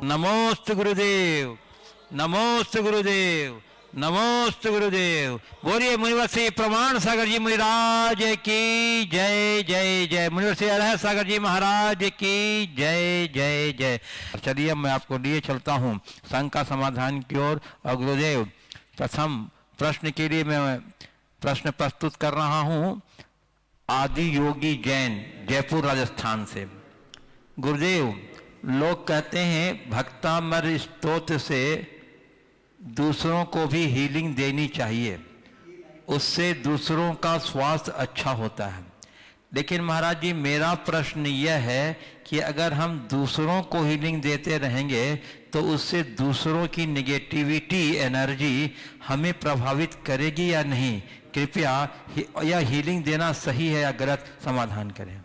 नमोस्तु गुरुदेव, नमोस्तु गुरुदेव, नमोस्तु गुरुदेव। बोलिए मुनिवर श्री प्रमाण सागर जी महाराज की जय जय जय। मुनिवर श्री अरहर सागर जी महाराज की जय जय जय। चलिए मैं आपको लिए चलता हूँ शंका समाधान की ओर। और गुरुदेव प्रथम प्रश्न के लिए मैं प्रश्न प्रस्तुत कर रहा हूँ आदि योगी जैन, जयपुर राजस्थान से। गुरुदेव, लोग कहते हैं भक्तामर स्तोत्र से दूसरों को भी हीलिंग देनी चाहिए, उससे दूसरों का स्वास्थ्य अच्छा होता है। लेकिन महाराज जी, मेरा प्रश्न यह है कि अगर हम दूसरों को हीलिंग देते रहेंगे तो उससे दूसरों की नेगेटिविटी एनर्जी हमें प्रभावित करेगी या नहीं? कृपया यह हीलिंग देना सही है या गलत, समाधान करें।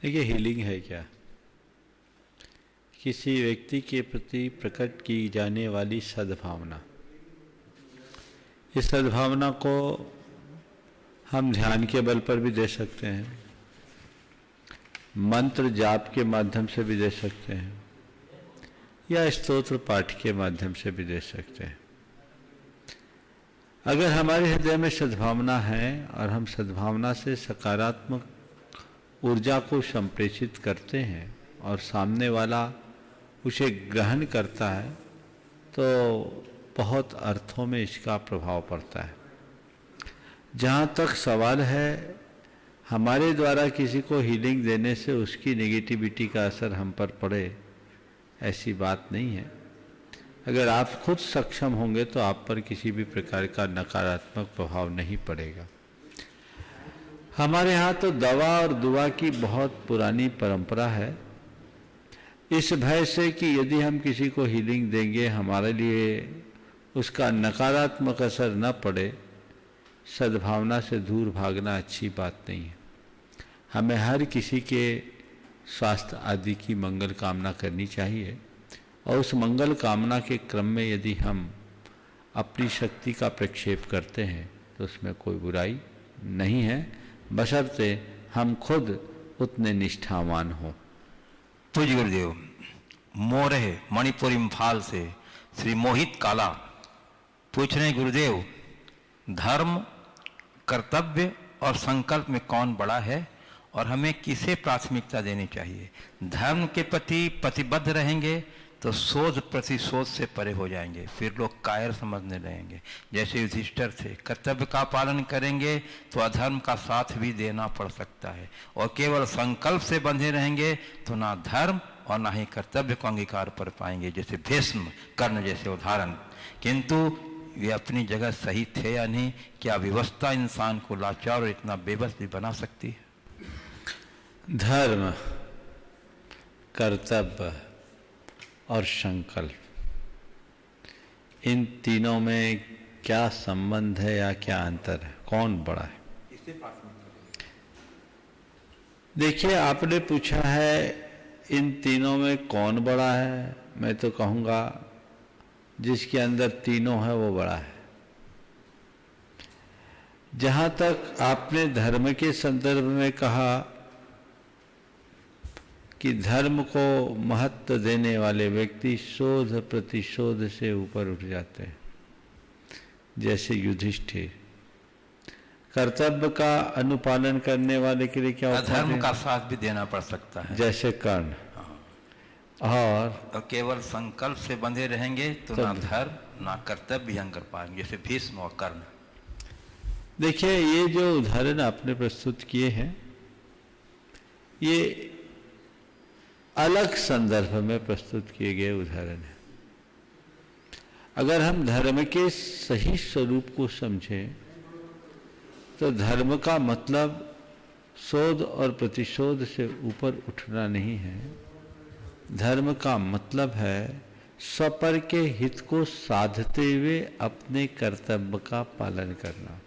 देखिए, हीलिंग है क्या? किसी व्यक्ति के प्रति प्रकट की जाने वाली सद्भावना। इस सद्भावना को हम ध्यान के बल पर भी दे सकते हैं, मंत्र जाप के माध्यम से भी दे सकते हैं, या स्तोत्र पाठ के माध्यम से भी दे सकते हैं। अगर हमारे हृदय में सद्भावना है और हम सद्भावना से सकारात्मक ऊर्जा को संप्रेषित करते हैं और सामने वाला उसे ग्रहण करता है, तो बहुत अर्थों में इसका प्रभाव पड़ता है। जहाँ तक सवाल है हमारे द्वारा किसी को हीलिंग देने से उसकी नेगेटिविटी का असर हम पर पड़े, ऐसी बात नहीं है। अगर आप खुद सक्षम होंगे तो आप पर किसी भी प्रकार का नकारात्मक प्रभाव नहीं पड़ेगा। हमारे यहाँ तो दवा और दुआ की बहुत पुरानी परंपरा है, इस भय से कि यदि हम किसी को हीलिंग देंगे हमारे लिए उसका नकारात्मक असर न पड़े, सद्भावना से दूर भागना अच्छी बात नहीं है। हमें हर किसी के स्वास्थ्य आदि की मंगल कामना करनी चाहिए, और उस मंगल कामना के क्रम में यदि हम अपनी शक्ति का प्रक्षेप करते हैं तो उसमें कोई बुराई नहीं है, बशर्ते हम खुद उतने निष्ठावान हों। पूज्य गुरुदेव, मोरहे मणिपुर इम्फाल से श्री मोहित काला पूछ रहे हैं, गुरुदेव धर्म, कर्तव्य और संकल्प में कौन बड़ा है और हमें किसे प्राथमिकता देनी चाहिए? धर्म के प्रति प्रतिबद्ध रहेंगे तो शोध प्रतिशोध से परे हो जाएंगे, फिर लोग कायर समझने लगेंगे। जैसे युधिष्ठिर थे, कर्तव्य का पालन करेंगे तो अधर्म का साथ भी देना पड़ सकता है, और केवल संकल्प से बंधे रहेंगे तो ना धर्म और ना ही कर्तव्य को अंगीकार कर पाएंगे, जैसे भीष्म, कर्ण जैसे उदाहरण। किंतु वे अपनी जगह सही थे या नहीं? क्या व्यवस्था इंसान को लाचार और इतना बेबस भी बना सकती है? धर्म, कर्तव्य और संकल्प, इन तीनों में क्या संबंध है या क्या अंतर है? कौन बड़ा है? देखिए, आपने पूछा है इन तीनों में कौन बड़ा है। मैं तो कहूँगा जिसके अंदर तीनों है वो बड़ा है। जहाँ तक आपने धर्म के संदर्भ में कहा कि धर्म को महत्व देने वाले व्यक्ति शोध प्रतिशोध से ऊपर उठ जाते हैं, जैसे युधिष्ठिर। कर्तव्य का अनुपालन करने वाले के लिए क्या होता है? धर्म का साथ भी देना पड़ सकता है, जैसे कर्ण। और केवल संकल्प से बंधे रहेंगे तो ना धर्म ना कर्तव्य भी हम कर पाएंगे, जैसे भीष्म और कर्ण। देखिए, ये जो उदाहरण आपने प्रस्तुत किए हैं ये अलग संदर्भ में प्रस्तुत किए गए उदाहरण है। अगर हम धर्म के सही स्वरूप को समझें तो धर्म का मतलब शोध और प्रतिशोध से ऊपर उठना नहीं है। धर्म का मतलब है स्वपर के हित को साधते हुए अपने कर्तव्य का पालन करना।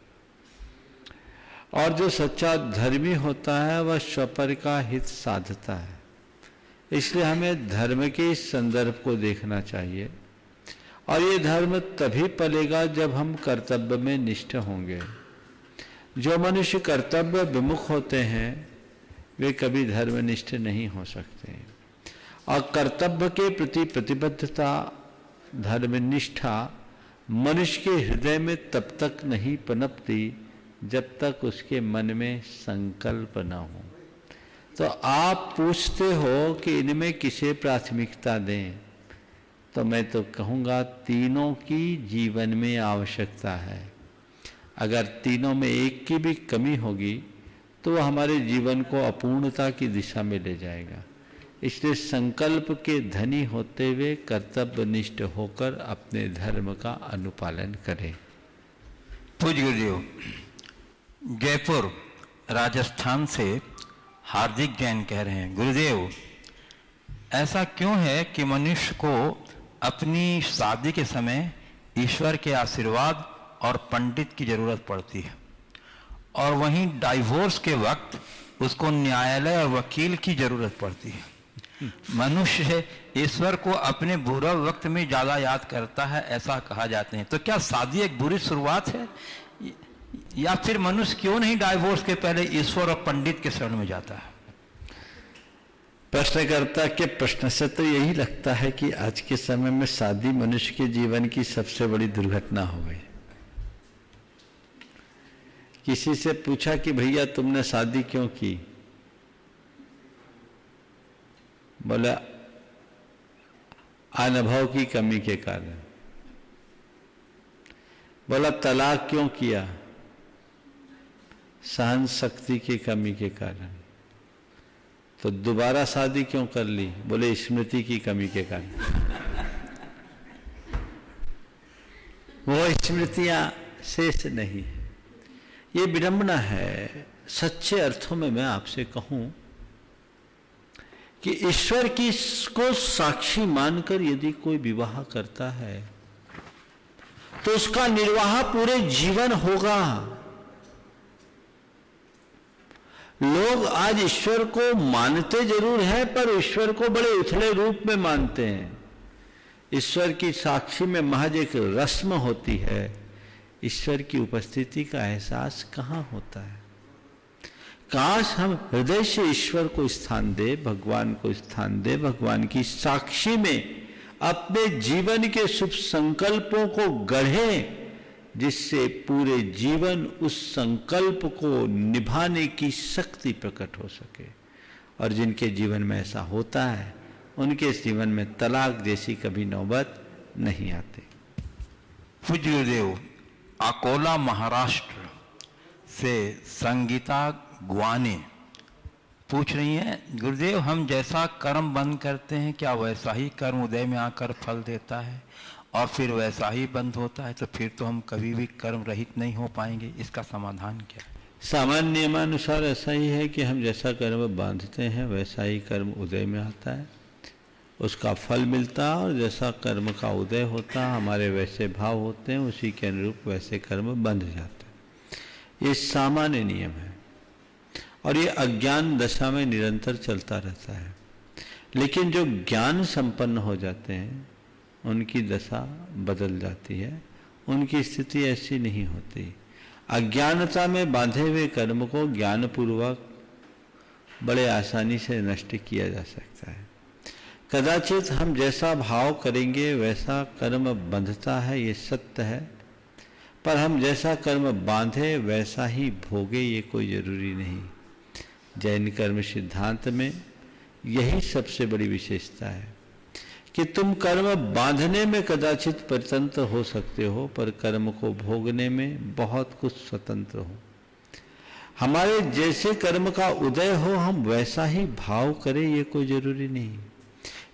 और जो सच्चा धर्मी होता है वह स्वपर का हित साधता है। इसलिए हमें धर्म के इस संदर्भ को देखना चाहिए, और ये धर्म तभी पलेगा जब हम कर्तव्य में निष्ठ होंगे। जो मनुष्य कर्तव्य विमुख होते हैं वे कभी धर्मनिष्ठ नहीं हो सकते। और कर्तव्य के प्रति प्रतिबद्धता, धर्मनिष्ठा मनुष्य के हृदय में तब तक नहीं पनपती जब तक उसके मन में संकल्प न हो। तो आप पूछते हो कि इनमें किसे प्राथमिकता दें, तो मैं तो कहूँगा तीनों की जीवन में आवश्यकता है। अगर तीनों में एक की भी कमी होगी तो वह हमारे जीवन को अपूर्णता की दिशा में ले जाएगा। इसलिए संकल्प के धनी होते हुए कर्तव्यनिष्ठ होकर अपने धर्म का अनुपालन करें। पूज्य गुरुदेव, जयपुर राजस्थान से हार्दिक जैन कह रहे हैं, गुरुदेव ऐसा क्यों है कि मनुष्य को अपनी शादी के समय ईश्वर के आशीर्वाद और पंडित की जरूरत पड़ती है, और वहीं डाइवोर्स के वक्त उसको न्यायालय और वकील की जरूरत पड़ती है। मनुष्य ईश्वर को अपने बुरे वक्त में ज्यादा याद करता है, ऐसा कहा जाते हैं। तो क्या शादी एक बुरी शुरुआत है, या फिर मनुष्य क्यों नहीं डाइवोर्स के पहले ईश्वर और पंडित के शरण में जाता है? प्रश्नकर्ता के प्रश्न से तो यही लगता है कि आज के समय में शादी मनुष्य के जीवन की सबसे बड़ी दुर्घटना हो गई। किसी से पूछा कि भैया तुमने शादी क्यों की, बोला अनुभव की कमी के कारण। बोला तलाक क्यों किया, सहन शक्ति की कमी के कारण। तो दोबारा शादी क्यों कर ली, बोले स्मृति की कमी के कारण। वो स्मृतियां शेष नहीं है। ये विडंबना है। सच्चे अर्थों में मैं आपसे कहूं कि ईश्वर की को साक्षी मानकर यदि कोई विवाह करता है तो उसका निर्वाह पूरे जीवन होगा। लोग आज ईश्वर को मानते जरूर हैं, पर ईश्वर को बड़े उथले रूप में मानते हैं। ईश्वर की साक्षी में महज एक रस्म होती है, ईश्वर की उपस्थिति का एहसास कहाँ होता है। काश हम हृदय से ईश्वर को स्थान दे, भगवान को स्थान दे, भगवान की साक्षी में अपने जीवन के शुभ संकल्पों को गढ़ें, जिससे पूरे जीवन उस संकल्प को निभाने की शक्ति प्रकट हो सके। और जिनके जीवन में ऐसा होता है उनके जीवन में तलाक जैसी कभी नौबत नहीं आती। पूज्य गुरुदेव, अकोला महाराष्ट्र से संगीता गुआने पूछ रही हैं, गुरुदेव हम जैसा कर्म बंद करते हैं क्या वैसा ही कर्म उदय में आकर फल देता है, और फिर वैसा ही बंद होता है, तो फिर तो हम कभी भी कर्म रहित नहीं हो पाएंगे, इसका समाधान क्या है? सामान्य नियमानुसार ऐसा ही है कि हम जैसा कर्म बांधते हैं वैसा ही कर्म उदय में आता है, उसका फल मिलता है। और जैसा कर्म का उदय होता है हमारे वैसे भाव होते हैं, उसी के अनुरूप वैसे कर्म बंध जाते हैं। ये सामान्य नियम है और ये अज्ञान दशा में निरंतर चलता रहता है। लेकिन जो ज्ञान संपन्न हो जाते हैं उनकी दशा बदल जाती है, उनकी स्थिति ऐसी नहीं होती। अज्ञानता में बांधे हुए कर्म को ज्ञानपूर्वक बड़े आसानी से नष्ट किया जा सकता है। कदाचित हम जैसा भाव करेंगे वैसा कर्म बंधता है, ये सत्य है, पर हम जैसा कर्म बांधे वैसा ही भोगे ये कोई जरूरी नहीं। जैन कर्म सिद्धांत में यही सबसे बड़ी विशेषता है कि तुम कर्म बांधने में कदाचित परतंत्र हो सकते हो, पर कर्म को भोगने में बहुत कुछ स्वतंत्र हो। हमारे जैसे कर्म का उदय हो हम वैसा ही भाव करें ये कोई जरूरी नहीं।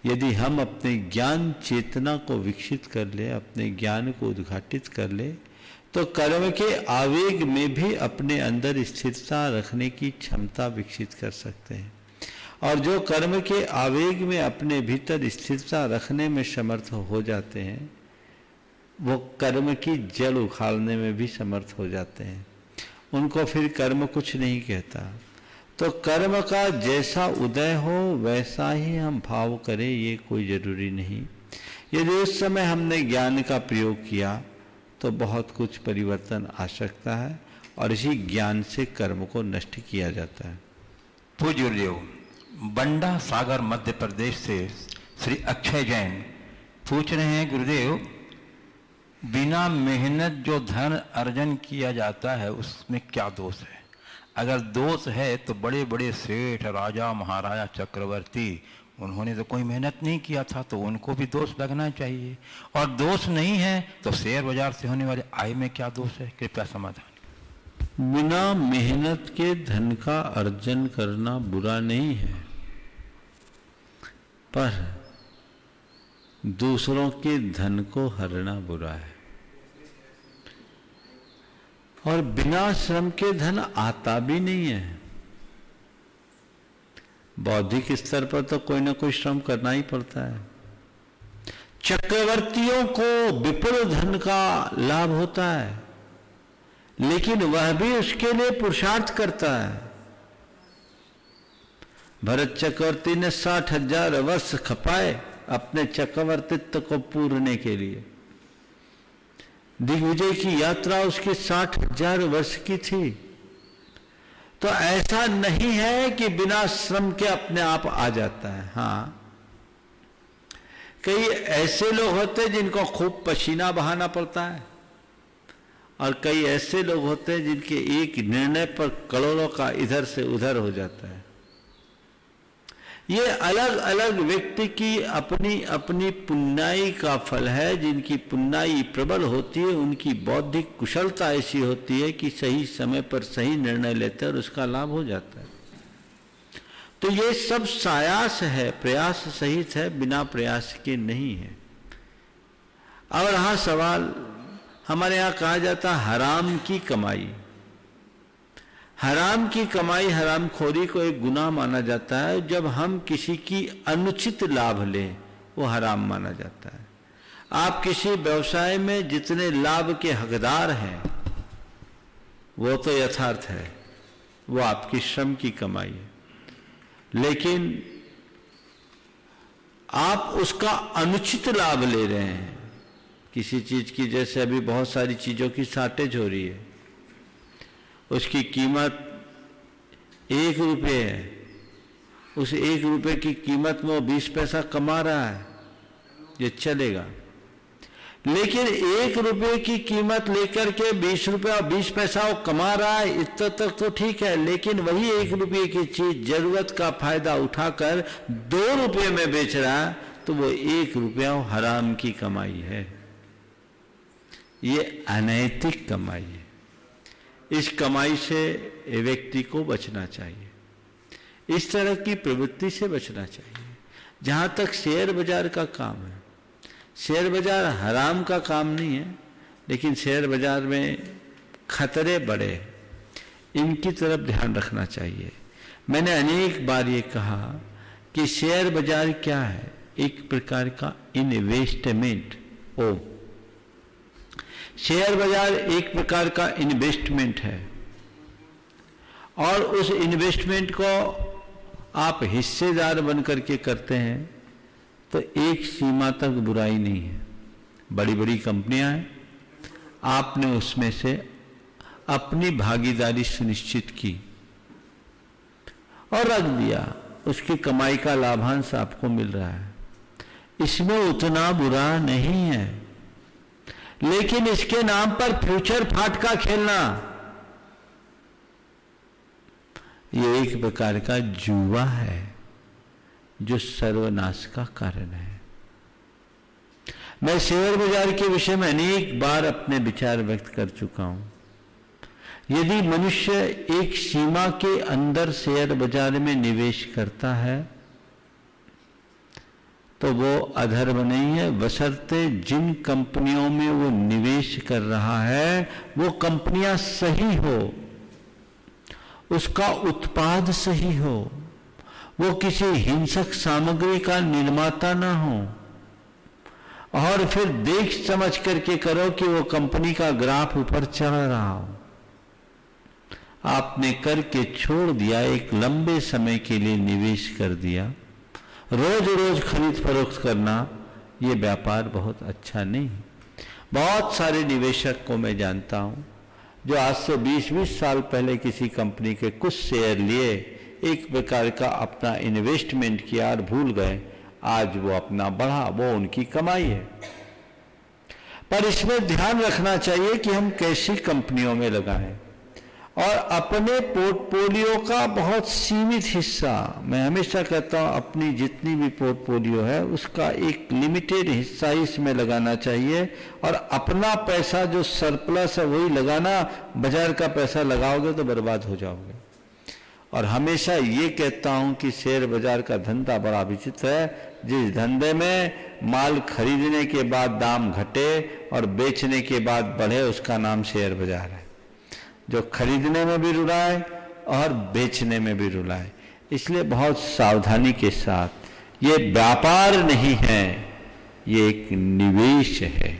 यदि हम अपने ज्ञान चेतना को विकसित कर ले, अपने ज्ञान को उद्घाटित कर ले, तो कर्म के आवेग में भी अपने अंदर स्थिरता रखने की क्षमता विकसित कर सकते हैं। और जो कर्म के आवेग में अपने भीतर स्थिरता रखने में समर्थ हो जाते हैं वो कर्म की जड़ उखाड़ने में भी समर्थ हो जाते हैं। उनको फिर कर्म कुछ नहीं कहता। तो कर्म का जैसा उदय हो वैसा ही हम भाव करें ये कोई जरूरी नहीं। यदि उस समय हमने ज्ञान का प्रयोग किया तो बहुत कुछ परिवर्तन आ सकता है और इसी ज्ञान से कर्म को नष्ट किया जाता है। पूज्य गुरुदेव, बंडा सागर मध्य प्रदेश से श्री अक्षय जैन पूछ रहे हैं, गुरुदेव बिना मेहनत जो धन अर्जन किया जाता है उसमें क्या दोष है? अगर दोष है तो बड़े बड़े सेठ, राजा, महाराजा, चक्रवर्ती, उन्होंने तो कोई मेहनत नहीं किया था, तो उनको भी दोष लगना चाहिए। और दोष नहीं है तो शेयर बाजार से होने वाले आय में क्या दोष है? कृपया समाधान। बिना मेहनत के धन का अर्जन करना बुरा नहीं है, पर दूसरों के धन को हरना बुरा है। और बिना श्रम के धन आता भी नहीं है। बौद्धिक स्तर पर तो कोई ना कोई श्रम करना ही पड़ता है। चक्रवर्तियों को विपुल धन का लाभ होता है, लेकिन वह भी उसके लिए पुरुषार्थ करता है। भरत चक्रवर्ती ने 60,000 वर्ष खपाए अपने चक्रवर्तित्व को पूरने के लिए। दिग्विजय की यात्रा उसकी 60,000 वर्ष की थी। तो ऐसा नहीं है कि बिना श्रम के अपने आप आ जाता है। हाँ, कई ऐसे लोग होते हैं जिनको खूब पसीना बहाना पड़ता है, और कई ऐसे लोग होते हैं जिनके एक निर्णय पर करोड़ों का इधर से उधर हो जाता है। ये अलग अलग व्यक्ति की अपनी अपनी पुण्याई का फल है। जिनकी पुण्याई प्रबल होती है, उनकी बौद्धिक कुशलता ऐसी होती है कि सही समय पर सही निर्णय लेते हैं और उसका लाभ हो जाता है। तो ये सब सायास है, प्रयास सहित है, बिना प्रयास के नहीं है। अब रहा सवाल, हमारे यहाँ कहा जाता है हराम की कमाई। हराम की कमाई, हरामखोरी को एक गुनाह माना जाता है। जब हम किसी की अनुचित लाभ लें, वो हराम माना जाता है। आप किसी व्यवसाय में जितने लाभ के हकदार हैं, वो तो यथार्थ है, वो आपकी श्रम की कमाई है। लेकिन आप उसका अनुचित लाभ ले रहे हैं किसी चीज की। जैसे अभी बहुत सारी चीजों की शॉर्टेज हो रही है, उसकी कीमत 1 रुपये है, उस 1 रुपये की कीमत में वो 20 पैसा कमा रहा है, ये चलेगा। लेकिन 1 रुपये की कीमत लेकर के 20 रुपये और 20 पैसा वो कमा रहा है, इतना तक तो ठीक है। लेकिन वही 1 रुपये की चीज जरूरत का फायदा उठाकर 2 रुपये में बेच रहा है, तो वो 1 रुपया हराम की कमाई है। ये अनैतिक कमाई है। इस कमाई से व्यक्ति को बचना चाहिए, इस तरह की प्रवृत्ति से बचना चाहिए। जहां तक शेयर बाजार का काम है, शेयर बाजार हराम का काम नहीं है, लेकिन शेयर बाजार में खतरे बड़े, इनकी तरफ ध्यान रखना चाहिए। मैंने अनेक बार ये कहा कि शेयर बाजार क्या है? एक प्रकार का इन्वेस्टमेंट। शेयर बाजार एक प्रकार का इन्वेस्टमेंट है, और उस इन्वेस्टमेंट को आप हिस्सेदार बन करके करते हैं तो एक सीमा तक बुराई नहीं है। बड़ी बड़ी कंपनियां हैं, आपने उसमें से अपनी भागीदारी सुनिश्चित की और रख दिया, उसकी कमाई का लाभांश आपको मिल रहा है, इसमें उतना बुरा नहीं है। लेकिन इसके नाम पर फ्यूचर फाटका खेलना, ये एक प्रकार का जुआ है जो सर्वनाश का कारण है। मैं शेयर बाजार के विषय में अनेक बार अपने विचार व्यक्त कर चुका हूं। यदि मनुष्य एक सीमा के अंदर शेयर बाजार में निवेश करता है तो वो अधर्म नहीं है, बशर्ते जिन कंपनियों में वो निवेश कर रहा है वो कंपनियां सही हो, उसका उत्पाद सही हो, वो किसी हिंसक सामग्री का निर्माता ना हो, और फिर देख समझ करके करो कि वो कंपनी का ग्राफ ऊपर चढ़ रहा हो। आपने करके छोड़ दिया, एक लंबे समय के लिए निवेश कर दिया, रोज रोज खरीद फरोख्त करना, ये व्यापार बहुत अच्छा नहीं। बहुत सारे निवेशक को मैं जानता हूं जो आज से 20-20 साल पहले किसी कंपनी के कुछ शेयर लिए, एक प्रकार का अपना इन्वेस्टमेंट किया और भूल गए, आज वो अपना बढ़ा, वो उनकी कमाई है। पर इसमें ध्यान रखना चाहिए कि हम कैसी कंपनियों में लगाएं और अपने पोर्टफोलियो का बहुत सीमित हिस्सा, मैं हमेशा कहता हूं अपनी जितनी भी पोर्टफोलियो है उसका एक लिमिटेड हिस्सा इसमें लगाना चाहिए और अपना पैसा जो सरप्लस है वही लगाना। बाजार का पैसा लगाओगे तो बर्बाद हो जाओगे। और हमेशा ये कहता हूं कि शेयर बाजार का धंधा बड़ा विचित्र है। जिस धंधे में माल खरीदने के बाद दाम घटे और बेचने के बाद बढ़े उसका नाम शेयर बाजार है, जो खरीदने में भी रुलाए और बेचने में भी रुलाए। इसलिए बहुत सावधानी के साथ, ये व्यापार नहीं है, ये एक निवेश है।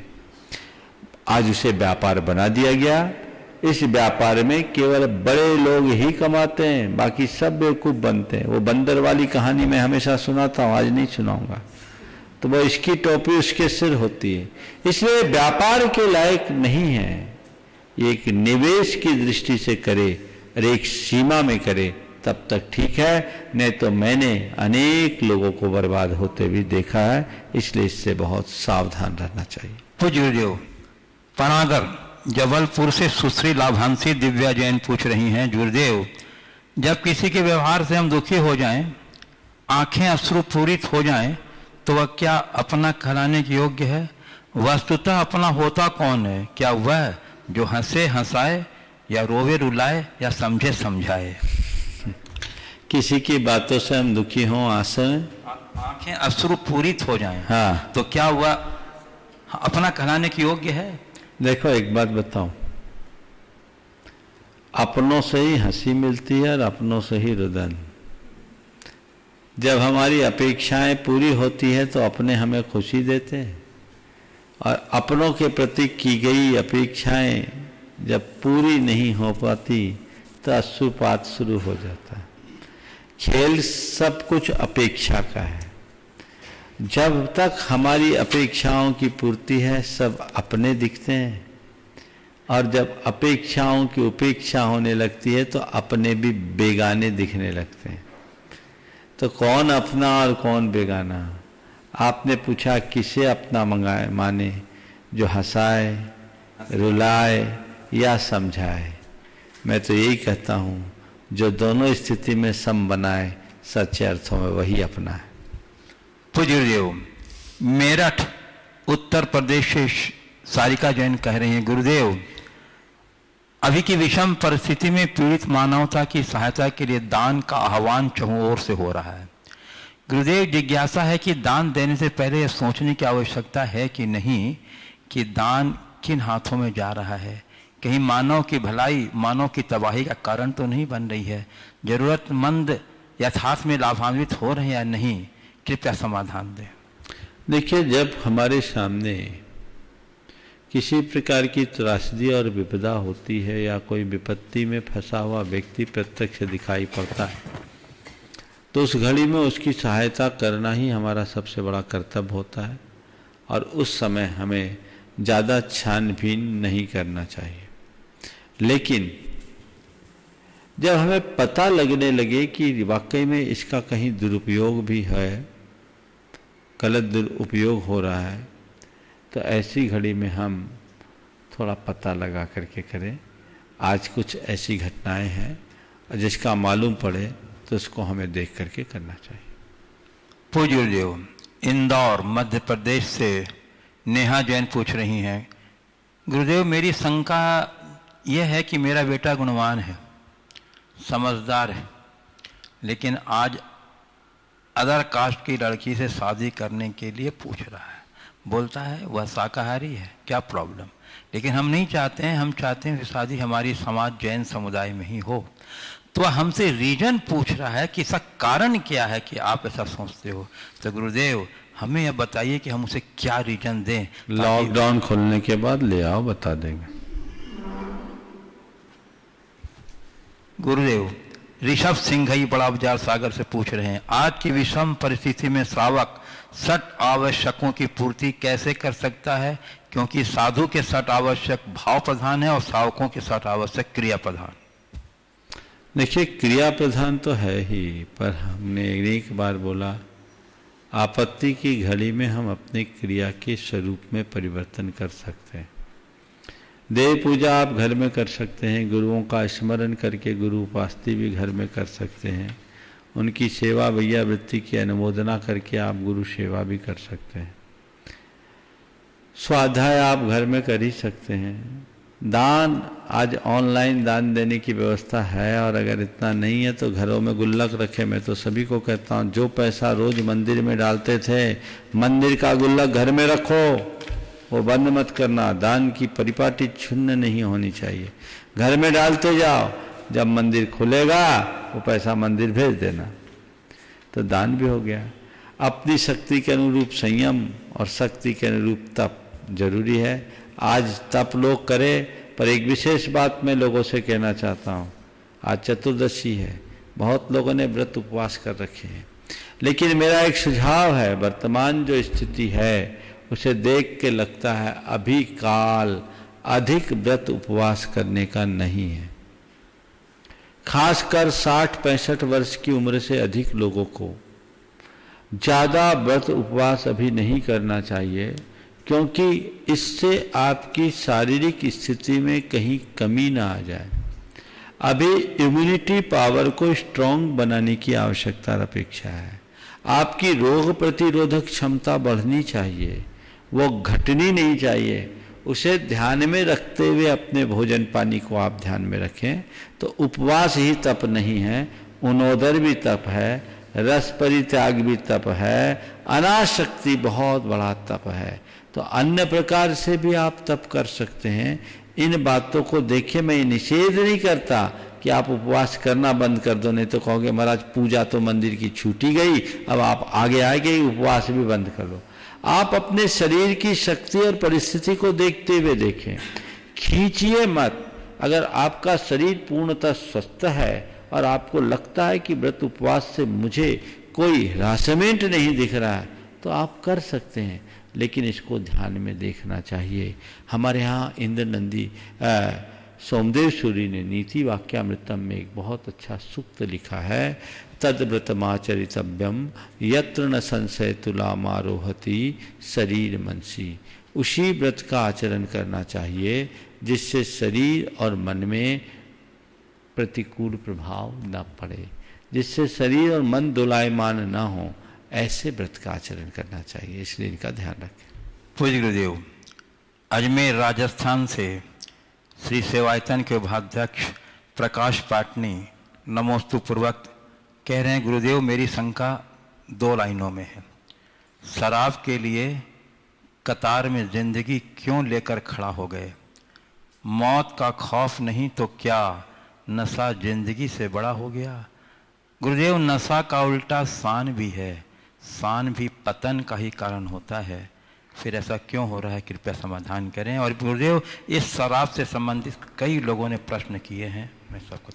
आज उसे व्यापार बना दिया गया। इस व्यापार में केवल बड़े लोग ही कमाते हैं, बाकी सब बेवकूफ बनते हैं। वो बंदर वाली कहानी मैं हमेशा सुनाता हूँ, आज नहीं सुनाऊंगा। तो वो इसकी टोपी उसके सिर होती है, इसलिए व्यापार के लायक नहीं है। एक निवेश की दृष्टि से करे और एक सीमा में करे तब तक ठीक है, नहीं तो मैंने अनेक लोगों को बर्बाद होते भी देखा है। इसलिए इससे बहुत सावधान रहना चाहिए। पूज्य गुरुदेव, पनागर जबलपुर से सुश्री लाभांशी दिव्या जैन पूछ रही हैं, गुरुदेव जब किसी के व्यवहार से हम दुखी हो जाएं, आंखें अश्रुपूरित हो जाएं, तो वह क्या अपना कहलाने के योग्य है? वस्तुतः अपना होता कौन है? क्या वह जो हंसे हंसाए या रोवे रुलाए या समझे समझाए? किसी की बातों से हम दुखी हों, आंखें अश्रुपूरित हो जाएं, हाँ, तो क्या वह अपना कहलाने के योग्य है? देखो एक बात बताऊं, अपनों से ही हंसी मिलती है और अपनों से ही रुदन। जब हमारी अपेक्षाएं पूरी होती है तो अपने हमें खुशी देते हैं, और अपनों के प्रति की गई अपेक्षाएं जब पूरी नहीं हो पाती तो अश्रुपात शुरू हो जाता है। खेल सब कुछ अपेक्षा का है। जब तक हमारी अपेक्षाओं की पूर्ति है सब अपने दिखते हैं, और जब अपेक्षाओं की उपेक्षा होने लगती है तो अपने भी बेगाने दिखने लगते हैं। तो कौन अपना और कौन बेगाना? आपने पूछा किसे अपना मंगाए माने, जो हंसाए, रुलाए या समझाए। मैं तो यही कहता हूँ जो दोनों स्थिति में सम बनाए, सच्चे अर्थों में वही अपना है। पूज्य गुरुदेव, मेरठ उत्तर प्रदेश से सारिका जैन कह रही हैं, गुरुदेव अभी की विषम परिस्थिति में पीड़ित मानवता की सहायता के लिए दान का आह्वान चहुं ओर से हो रहा है। गुरुदेव जिज्ञासा है कि दान देने से पहले यह सोचने की आवश्यकता है कि नहीं कि दान किन हाथों में जा रहा है। कहीं मानव की भलाई, मानव की तबाही का कारण तो नहीं बन रही है। जरूरतमंद यथार्थ में लाभान्वित हो रहे हैं या नहीं, कृपया समाधान दें। देखिए, जब हमारे सामने किसी प्रकार की त्रासदी और विपदा होती है या कोई विपत्ति में फंसा हुआ व्यक्ति प्रत्यक्ष दिखाई पड़ता है, तो उस घड़ी में उसकी सहायता करना ही हमारा सबसे बड़ा कर्तव्य होता है। और उस समय हमें ज़्यादा छानबीन नहीं करना चाहिए। लेकिन जब हमें पता लगने लगे कि वाकई में इसका कहीं दुरुपयोग भी है, गलत दुरुपयोग हो रहा है, तो ऐसी घड़ी में हम थोड़ा पता लगा करके करें। आज कुछ ऐसी घटनाएं हैं जिसका मालूम पड़े तो उसको हमें देख करके करना चाहिए। पूज्य गुरुदेव, इंदौर मध्य प्रदेश से नेहा जैन पूछ रही हैं, गुरुदेव मेरी शंका यह है कि मेरा बेटा गुणवान है, समझदार है, लेकिन आज अदर कास्ट की लड़की से शादी करने के लिए पूछ रहा है। बोलता है वह शाकाहारी है, क्या प्रॉब्लम? लेकिन हम नहीं चाहते हैं, हम चाहते हैं कि शादी हमारी समाज जैन समुदाय में ही हो। तो वह हमसे रीजन पूछ रहा है कि इसका कारण क्या है कि आप ऐसा सोचते हो। तो गुरुदेव हमें यह बताइए कि हम उसे क्या रीजन दें। लॉकडाउन खोलने के बाद ले आओ, बता देंगे। गुरुदेव ऋषभ सिंह ही बड़ा बाजार सागर से पूछ रहे हैं, आज की विषम परिस्थिति में श्रावक 60 आवश्यकों की पूर्ति कैसे कर सकता है? क्योंकि साधु के 60 आवश्यक भाव प्रधान है और श्रावकों के 60 आवश्यक क्रिया प्रधान। देखिए, क्रिया प्रधान तो है ही, पर हमने एक बार बोला आपत्ति की घड़ी में हम अपनी क्रिया के स्वरूप में परिवर्तन कर सकते हैं। देव पूजा आप घर में कर सकते हैं, गुरुओं का स्मरण करके गुरु उपासना भी घर में कर सकते हैं, उनकी सेवा भैया वृत्ति की अनुमोदना करके आप गुरु सेवा भी कर सकते हैं, स्वाध्याय आप घर में कर ही सकते हैं। दान, आज ऑनलाइन दान देने की व्यवस्था है, और अगर इतना नहीं है तो घरों में गुल्लक रखे। मैं तो सभी को कहता हूँ, जो पैसा रोज मंदिर में डालते थे, मंदिर का गुल्लक घर में रखो, वो बंद मत करना। दान की परिपाटी क्षुण्ण नहीं होनी चाहिए, घर में डालते जाओ, जब मंदिर खुलेगा वो पैसा मंदिर भेज देना, तो दान भी हो गया। अपनी शक्ति के अनुरूप संयम और शक्ति के अनुरूप तप जरूरी है। आज तप लोग करें, पर एक विशेष बात मैं लोगों से कहना चाहता हूँ, आज चतुर्दशी है, बहुत लोगों ने व्रत उपवास कर रखे हैं, लेकिन मेरा एक सुझाव है, वर्तमान जो स्थिति है उसे देख के लगता है अभी काल अधिक व्रत उपवास करने का नहीं है। खासकर 60-65 वर्ष की उम्र से अधिक लोगों को ज़्यादा व्रत उपवास अभी नहीं करना चाहिए, क्योंकि इससे आपकी शारीरिक स्थिति में कहीं कमी ना आ जाए। अभी इम्यूनिटी पावर को स्ट्रांग बनाने की आवश्यकता और अपेक्षा है। आपकी रोग प्रतिरोधक क्षमता बढ़नी चाहिए, वो घटनी नहीं चाहिए। उसे ध्यान में रखते हुए अपने भोजन पानी को आप ध्यान में रखें। तो उपवास ही तप नहीं है, उनोदर भी तप है, रस परित्याग भी तप है, अनाशक्ति बहुत बड़ा तप है। तो अन्य प्रकार से भी आप तप कर सकते हैं। इन बातों को देखिए, मैं निषेध नहीं करता कि आप उपवास करना बंद कर दो, नहीं तो कहोगे महाराज पूजा तो मंदिर की छूटी गई, अब आप आगे आगे उपवास भी बंद कर दो। आप अपने शरीर की शक्ति और परिस्थिति को देखते हुए देखें, खींचिए मत। अगर आपका शरीर पूर्णतः स्वस्थ है और आपको लगता है कि व्रत उपवास से मुझे कोई हरासमेंट नहीं दिख रहा है, तो आप कर सकते हैं, लेकिन इसको ध्यान में देखना चाहिए। हमारे यहाँ इंद्र नंदी सोमदेव सूरी ने नीति वाक्यामृतम में एक बहुत अच्छा सूक्त लिखा है, तद्व्रतमाचरितव्यम यत्र न संशय तुलामारोहति शरीर मनसी। उसी व्रत का आचरण करना चाहिए जिससे शरीर और मन में प्रतिकूल प्रभाव न पड़े, जिससे शरीर और मन दोलायमान न हो, ऐसे व्रत का आचरण करना चाहिए। इसलिए इनका ध्यान रखें। पूज्य गुरुदेव, अजमेर राजस्थान से श्री सेवायतन के उपाध्यक्ष प्रकाश पाटनी नमोस्तु पूर्वक कह रहे हैं, गुरुदेव मेरी शंका 2 लाइनों में है। शराब के लिए कतार में जिंदगी क्यों लेकर खड़ा हो गए? मौत का खौफ नहीं तो क्या नशा जिंदगी से बड़ा हो गया? गुरुदेव, नशा का उल्टा शान भी है, शान भी पतन का ही कारण होता है, फिर ऐसा क्यों हो रहा है? कृपया समाधान करें। और गुरुदेव, इस शराब से संबंधित कई लोगों ने प्रश्न किए हैं, मैं सबको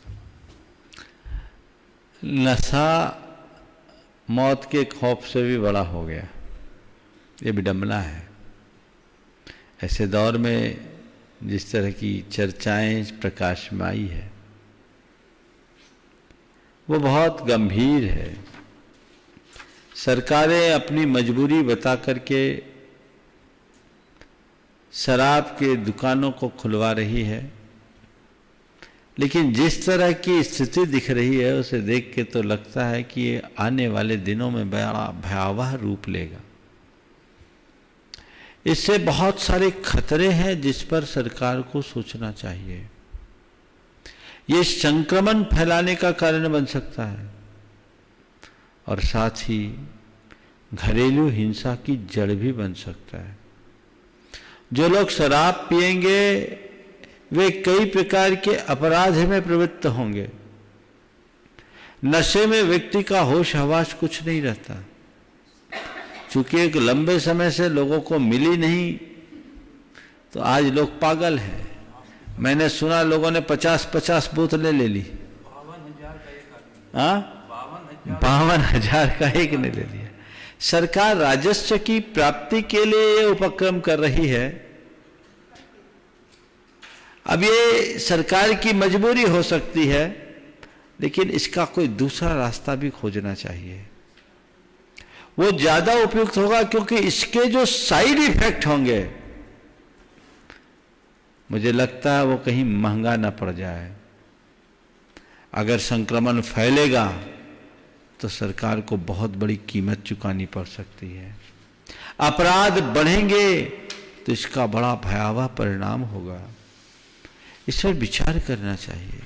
नशा मौत के खौफ से भी बड़ा हो गया, ये विडंबना है। ऐसे दौर में जिस तरह की चर्चाएं प्रकाश में आई है वो बहुत गंभीर है। सरकारें अपनी मजबूरी बता करके शराब के दुकानों को खुलवा रही है, लेकिन जिस तरह की स्थिति दिख रही है उसे देख के तो लगता है कि ये आने वाले दिनों में बड़ा भयावह रूप लेगा। इससे बहुत सारे खतरे हैं जिस पर सरकार को सोचना चाहिए। ये संक्रमण फैलाने का कारण बन सकता है और साथ ही घरेलू हिंसा की जड़ भी बन सकता है। जो लोग शराब पिएंगे वे कई प्रकार के अपराध में प्रवृत्त होंगे। नशे में व्यक्ति का होश हवास कुछ नहीं रहता। चूंकि एक लंबे समय से लोगों को मिली नहीं, तो आज लोग पागल हैं। मैंने सुना लोगों ने 50-50 बोतलें ले ली। 52,000 का एक ने ले लिया। सरकार राजस्व की प्राप्ति के लिए ये उपक्रम कर रही है। अब ये सरकार की मजबूरी हो सकती है, लेकिन इसका कोई दूसरा रास्ता भी खोजना चाहिए। वो ज्यादा उपयुक्त होगा, क्योंकि इसके जो साइड इफेक्ट होंगे मुझे लगता है वो कहीं महंगा ना पड़ जाए। अगर संक्रमण फैलेगा तो सरकार को बहुत बड़ी कीमत चुकानी पड़ सकती है। अपराध बढ़ेंगे तो इसका बड़ा भयावह परिणाम होगा। इस पर विचार करना चाहिए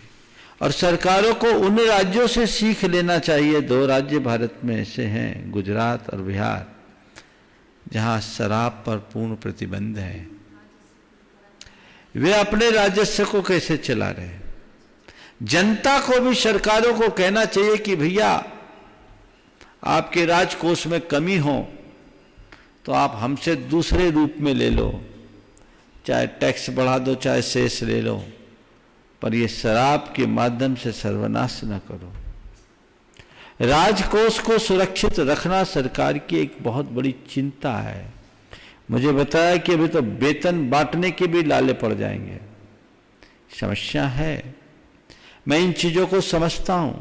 और सरकारों को उन राज्यों से सीख लेना चाहिए। 2 राज्य भारत में ऐसे हैं, गुजरात और बिहार, जहां शराब पर पूर्ण प्रतिबंध है। वे अपने राजस्व को कैसे चला रहे हैं। जनता को भी सरकारों को कहना चाहिए कि भैया आपके राजकोष में कमी हो तो आप हमसे दूसरे रूप में ले लो, चाहे टैक्स बढ़ा दो, चाहे शेष ले लो, पर ये शराब के माध्यम से सर्वनाश न करो। राजकोष को सुरक्षित रखना सरकार की एक बहुत बड़ी चिंता है। मुझे बताया कि अभी तो वेतन बांटने के भी लाले पड़ जाएंगे। समस्या है, मैं इन चीजों को समझता हूं,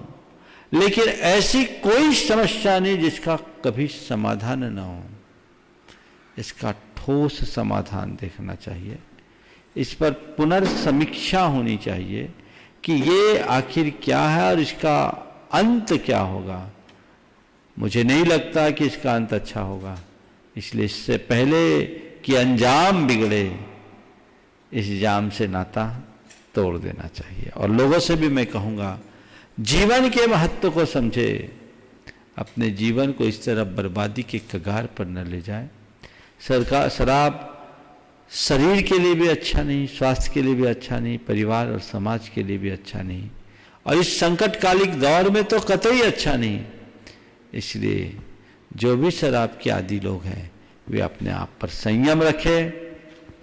लेकिन ऐसी कोई समस्या नहीं जिसका कभी समाधान न हो। इसका ठोस समाधान देखना चाहिए। इस पर पुनर्समीक्षा होनी चाहिए कि ये आखिर क्या है और इसका अंत क्या होगा। मुझे नहीं लगता कि इसका अंत अच्छा होगा, इसलिए इससे पहले कि अंजाम बिगड़े, इस जाम से नाता तोड़ देना चाहिए। और लोगों से भी मैं कहूँगा, जीवन के महत्व को समझे, अपने जीवन को इस तरह बर्बादी के कगार पर न ले जाए। शराब शरीर के लिए भी अच्छा नहीं, स्वास्थ्य के लिए भी अच्छा नहीं, परिवार और समाज के लिए भी अच्छा नहीं, और इस संकटकालिक दौर में तो कतई अच्छा नहीं। इसलिए जो भी शराब के आदी लोग हैं वे अपने आप पर संयम रखें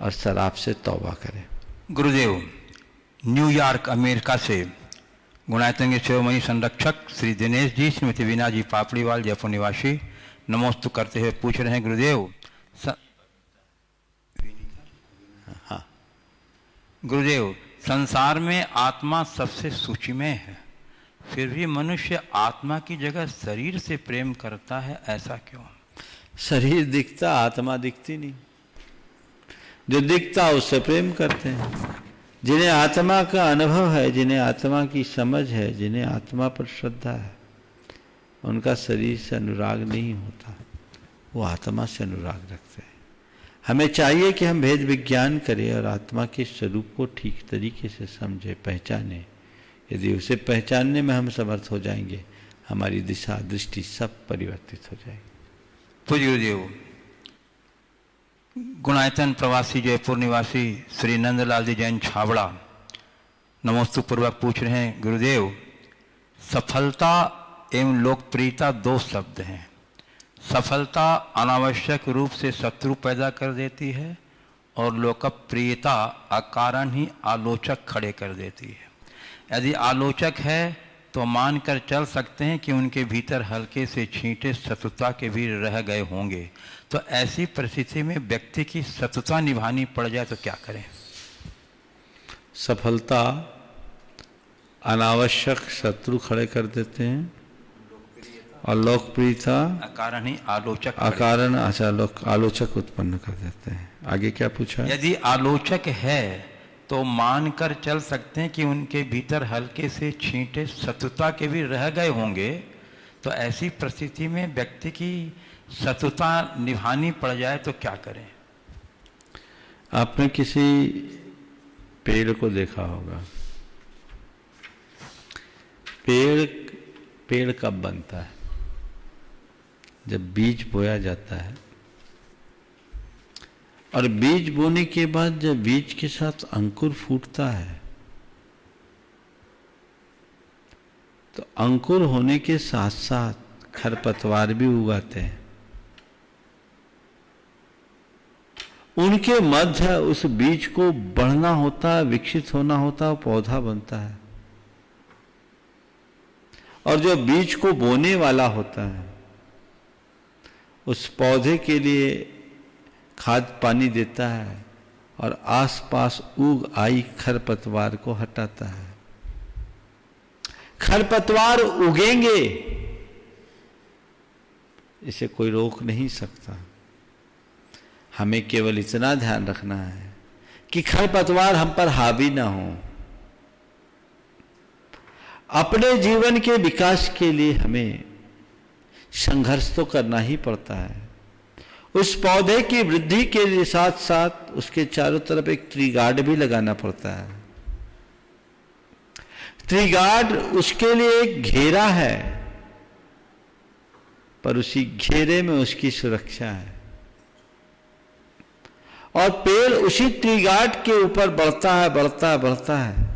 और शराब से तौबा करें। गुरुदेव, न्यूयॉर्क अमेरिका से गुणायतन के शिरोमणि संरक्षक श्री दिनेश जी, श्रीमती वीना जी पापड़ीवाल, जयपुर निवासी, नमोस्तु करते हुए पूछ रहे हैं, गुरुदेव हाँ गुरुदेव, संसार में आत्मा सबसे सूक्ष्मय है, फिर भी मनुष्य आत्मा की जगह शरीर से प्रेम करता है, ऐसा क्यों? शरीर दिखता, आत्मा दिखती नहीं। जो दिखता उससे प्रेम करते हैं। जिन्हें आत्मा का अनुभव है, जिन्हें आत्मा की समझ है, जिन्हें आत्मा पर श्रद्धा है, उनका शरीर से अनुराग नहीं होता, वो आत्मा से अनुराग रखते हैं। हमें चाहिए कि हम भेद विज्ञान करें और आत्मा के स्वरूप को ठीक तरीके से समझे, पहचाने। यदि उसे पहचानने में हम समर्थ हो जाएंगे, हमारी दिशा दृष्टि सब परिवर्तित हो जाएगी। पूज्य गुरुदेव, गुणायतन प्रवासी जयपुर निवासी श्री नंदलाल जी जैन छाबड़ा नमोस्तु पूर्वक पूछ रहे हैं, गुरुदेव सफलता एवं लोकप्रियता 2 शब्द हैं। सफलता अनावश्यक रूप से शत्रु पैदा कर देती है और लोकप्रियता अकारण ही आलोचक खड़े कर देती है। यदि आलोचक है तो मानकर चल सकते हैं कि उनके भीतर हल्के से छींटे शत्रुता के भी रह गए होंगे, तो ऐसी परिस्थिति में व्यक्ति की शत्रुता निभानी पड़ जाए तो क्या करें? सफलता अनावश्यक शत्रु खड़े कर देते हैं और लोकप्रियता अकारण ही आलोचक अकारण आलोचक उत्पन्न कर देते हैं। आगे क्या पूछा? यदि आलोचक है तो मानकर चल सकते हैं कि उनके भीतर हल्के से छींटे शत्रुता के भी रह गए होंगे, तो ऐसी परिस्थिति में व्यक्ति की शत्रुता निभानी पड़ जाए तो क्या करें? आपने किसी पेड़ को देखा होगा। पेड़ कब बनता है? जब बीज बोया जाता है, और बीज बोने के बाद जब बीज के साथ अंकुर फूटता है, तो अंकुर होने के साथ साथ खरपतवार भी उगाते हैं। उनके मध्य उस बीज को बढ़ना होता है, विकसित होना होता है, पौधा बनता है। और जो बीज को बोने वाला होता है उस पौधे के लिए खाद पानी देता है और आसपास उग आई खरपतवार को हटाता है। खरपतवार उगेंगे, इसे कोई रोक नहीं सकता। हमें केवल इतना ध्यान रखना है कि खरपतवार हम पर हावी ना हो। अपने जीवन के विकास के लिए हमें संघर्ष तो करना ही पड़ता है। उस पौधे की वृद्धि के लिए साथ साथ उसके चारों तरफ एक ट्री गार्ड भी लगाना पड़ता है। ट्री गार्ड उसके लिए एक घेरा है, पर उसी घेरे में उसकी सुरक्षा है। और पेड़ उसी ट्री गार्ड के ऊपर बढ़ता है, बढ़ता है, बढ़ता है,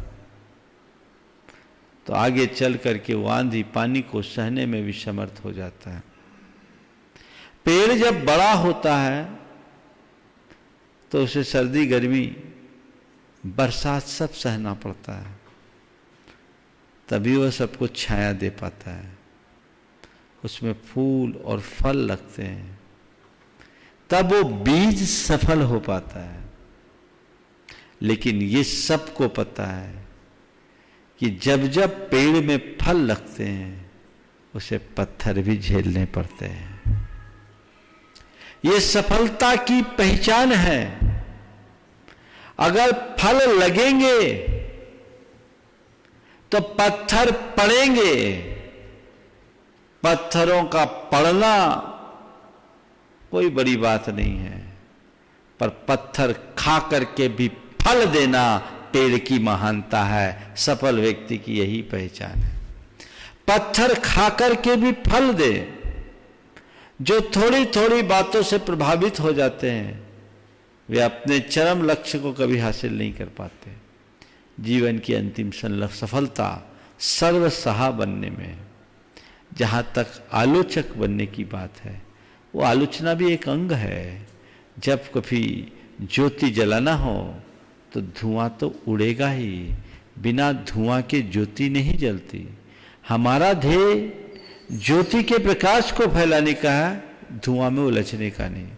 तो आगे चल करके वो आंधी पानी को सहने में भी समर्थ हो जाता है। पेड़ जब बड़ा होता है तो उसे सर्दी, गर्मी, बरसात सब सहना पड़ता है, तभी वह सबको छाया दे पाता है। उसमें फूल और फल लगते हैं, तब वो बीज सफल हो पाता है। लेकिन ये सबको पता है कि जब जब पेड़ में फल लगते हैं उसे पत्थर भी झेलने पड़ते हैं। ये सफलता की पहचान है। अगर फल लगेंगे तो पत्थर पड़ेंगे। पत्थरों का पड़ना कोई बड़ी बात नहीं है, पर पत्थर खा करके भी फल देना पेड़ की महानता है। सफल व्यक्ति की यही पहचान है। पत्थर खा करके भी फल दे। जो थोड़ी थोड़ी बातों से प्रभावित हो जाते हैं वे अपने चरम लक्ष्य को कभी हासिल नहीं कर पाते। जीवन की अंतिम सफलता सर्वसहा बनने में। जहां तक आलोचक बनने की बात है, वो आलोचना भी एक अंग है। जब कभी ज्योति जलाना हो तो धुआं तो उड़ेगा ही, बिना धुआं के ज्योति नहीं जलती। हमारा ध्येय ज्योति के प्रकाश को फैलाने का है, धुआं में उलझने का नहीं।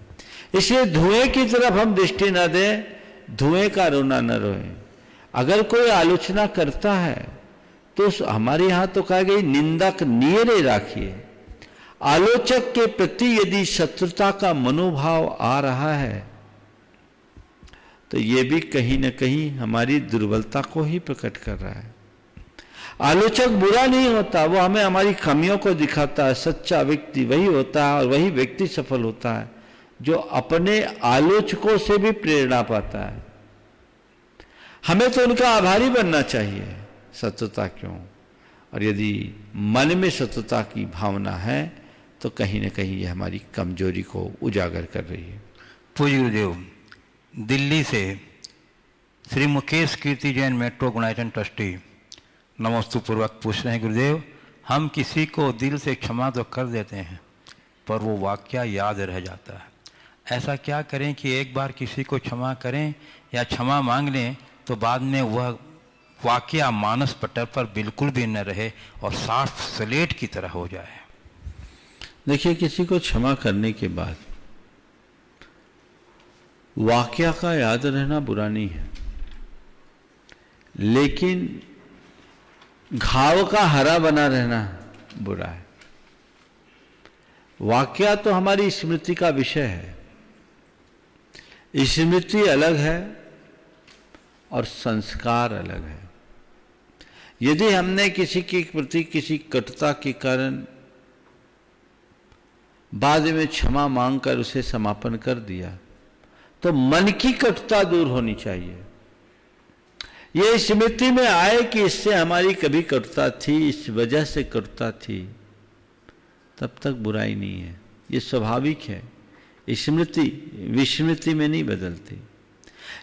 इसलिए धुएं की तरफ हम दृष्टि न दें, धुएं का रोना न रोएं। अगर कोई आलोचना करता है तो हमारे यहां तो कहा गई निंदक नियरे राखिए। आलोचक के प्रति यदि शत्रुता का मनोभाव आ रहा है तो यह भी कहीं न कहीं हमारी दुर्बलता को ही प्रकट कर रहा है। आलोचक बुरा नहीं होता, वो हमें हमारी कमियों को दिखाता है। सच्चा व्यक्ति वही होता है और वही व्यक्ति सफल होता है जो अपने आलोचकों से भी प्रेरणा पाता है। हमें तो उनका आभारी बनना चाहिए। शत्रुता क्यों? और यदि मन में शत्रुता की भावना है तो कहीं न कहीं ये हमारी कमजोरी को उजागर कर रही है। पूज्य गुरुदेव, दिल्ली से श्री मुकेश कीर्ति जैन मेट्रो गुणायतन ट्रस्टी नमस्तु पूर्वक पूछ रहे हैं, गुरुदेव हम किसी को दिल से क्षमा तो कर देते हैं पर वो वाक्य याद रह जाता है। ऐसा क्या करें कि एक बार किसी को क्षमा करें या क्षमा मांग लें तो बाद में वह वाक्य मानस पटल पर बिल्कुल भी न रहे और साफ स्लेट की तरह हो जाए। देखिए, किसी को क्षमा करने के बाद वाक्य का याद रहना बुरा नहीं है, लेकिन घाव का हरा बना रहना बुरा है। वाक्य तो हमारी स्मृति का विषय है। स्मृति अलग है और संस्कार अलग है। यदि हमने किसी के प्रति किसी कटुता के कारण बाद में क्षमा मांगकर उसे समापन कर दिया तो मन की कटुता दूर होनी चाहिए। ये स्मृति में आए कि इससे हमारी कभी कटुता थी, इस वजह से कटुता थी, तब तक बुराई नहीं है। ये स्वाभाविक है। स्मृति विस्मृति में नहीं बदलती।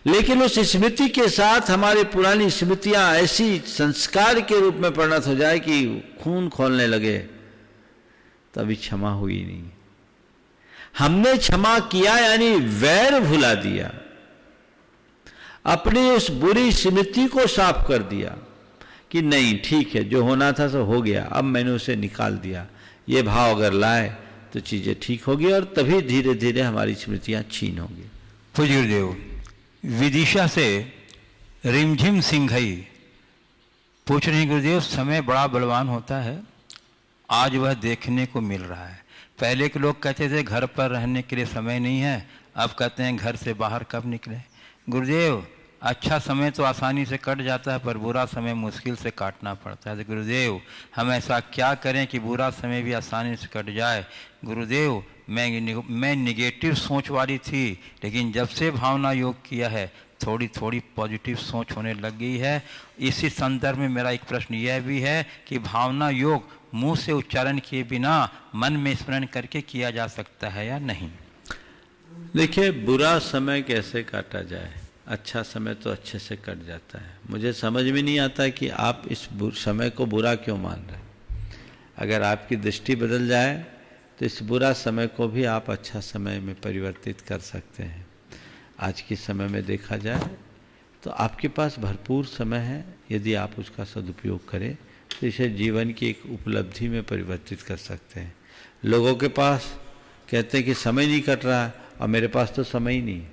लेकिन उस स्मृति के साथ हमारी पुरानी स्मृतियां ऐसी संस्कार के रूप में परिणत हो जाए कि खून खोलने लगे, तभी क्षमा हुई नहीं। हमने क्षमा किया यानी वैर भुला दिया, अपनी उस बुरी स्मृति को साफ कर दिया कि नहीं ठीक है, जो होना था सो हो गया, अब मैंने उसे निकाल दिया। ये भाव अगर लाए तो चीजें ठीक होगी और तभी धीरे धीरे हमारी स्मृतियां छीन होंगी। पूज्य गुरुदेव, विदिशा से रिमझिम सिंघई पूछ रहे हैं गुरुदेव, समय बड़ा बलवान होता है, आज वह देखने को मिल रहा है। पहले के लोग कहते थे घर पर रहने के लिए समय नहीं है, अब कहते हैं घर से बाहर कब निकले। गुरुदेव, अच्छा समय तो आसानी से कट जाता है, पर बुरा समय मुश्किल से काटना पड़ता है। तो गुरुदेव, हम ऐसा क्या करें कि बुरा समय भी आसानी से कट जाए? गुरुदेव, मैं निगेटिव सोच वाली थी, लेकिन जब से भावना योग किया है थोड़ी थोड़ी पॉजिटिव सोच होने लग गई है। इसी संदर्भ में मेरा एक प्रश्न यह भी है कि भावना योग मुंह से उच्चारण किए बिना मन में स्मरण करके किया जा सकता है या नहीं? देखिए, बुरा समय कैसे काटा जाए? अच्छा समय तो अच्छे से कट जाता है। मुझे समझ में नहीं आता कि आप इस समय को बुरा क्यों मान रहे हैं। अगर आपकी दृष्टि बदल जाए तो इस बुरा समय को भी आप अच्छा समय में परिवर्तित कर सकते हैं। आज के समय में देखा जाए तो आपके पास भरपूर समय है। यदि आप उसका सदुपयोग करें तो इसे जीवन की एक उपलब्धि में परिवर्तित कर सकते हैं। लोगों के पास कहते हैं कि समय नहीं कट रहा है, और मेरे पास तो समय ही नहीं है।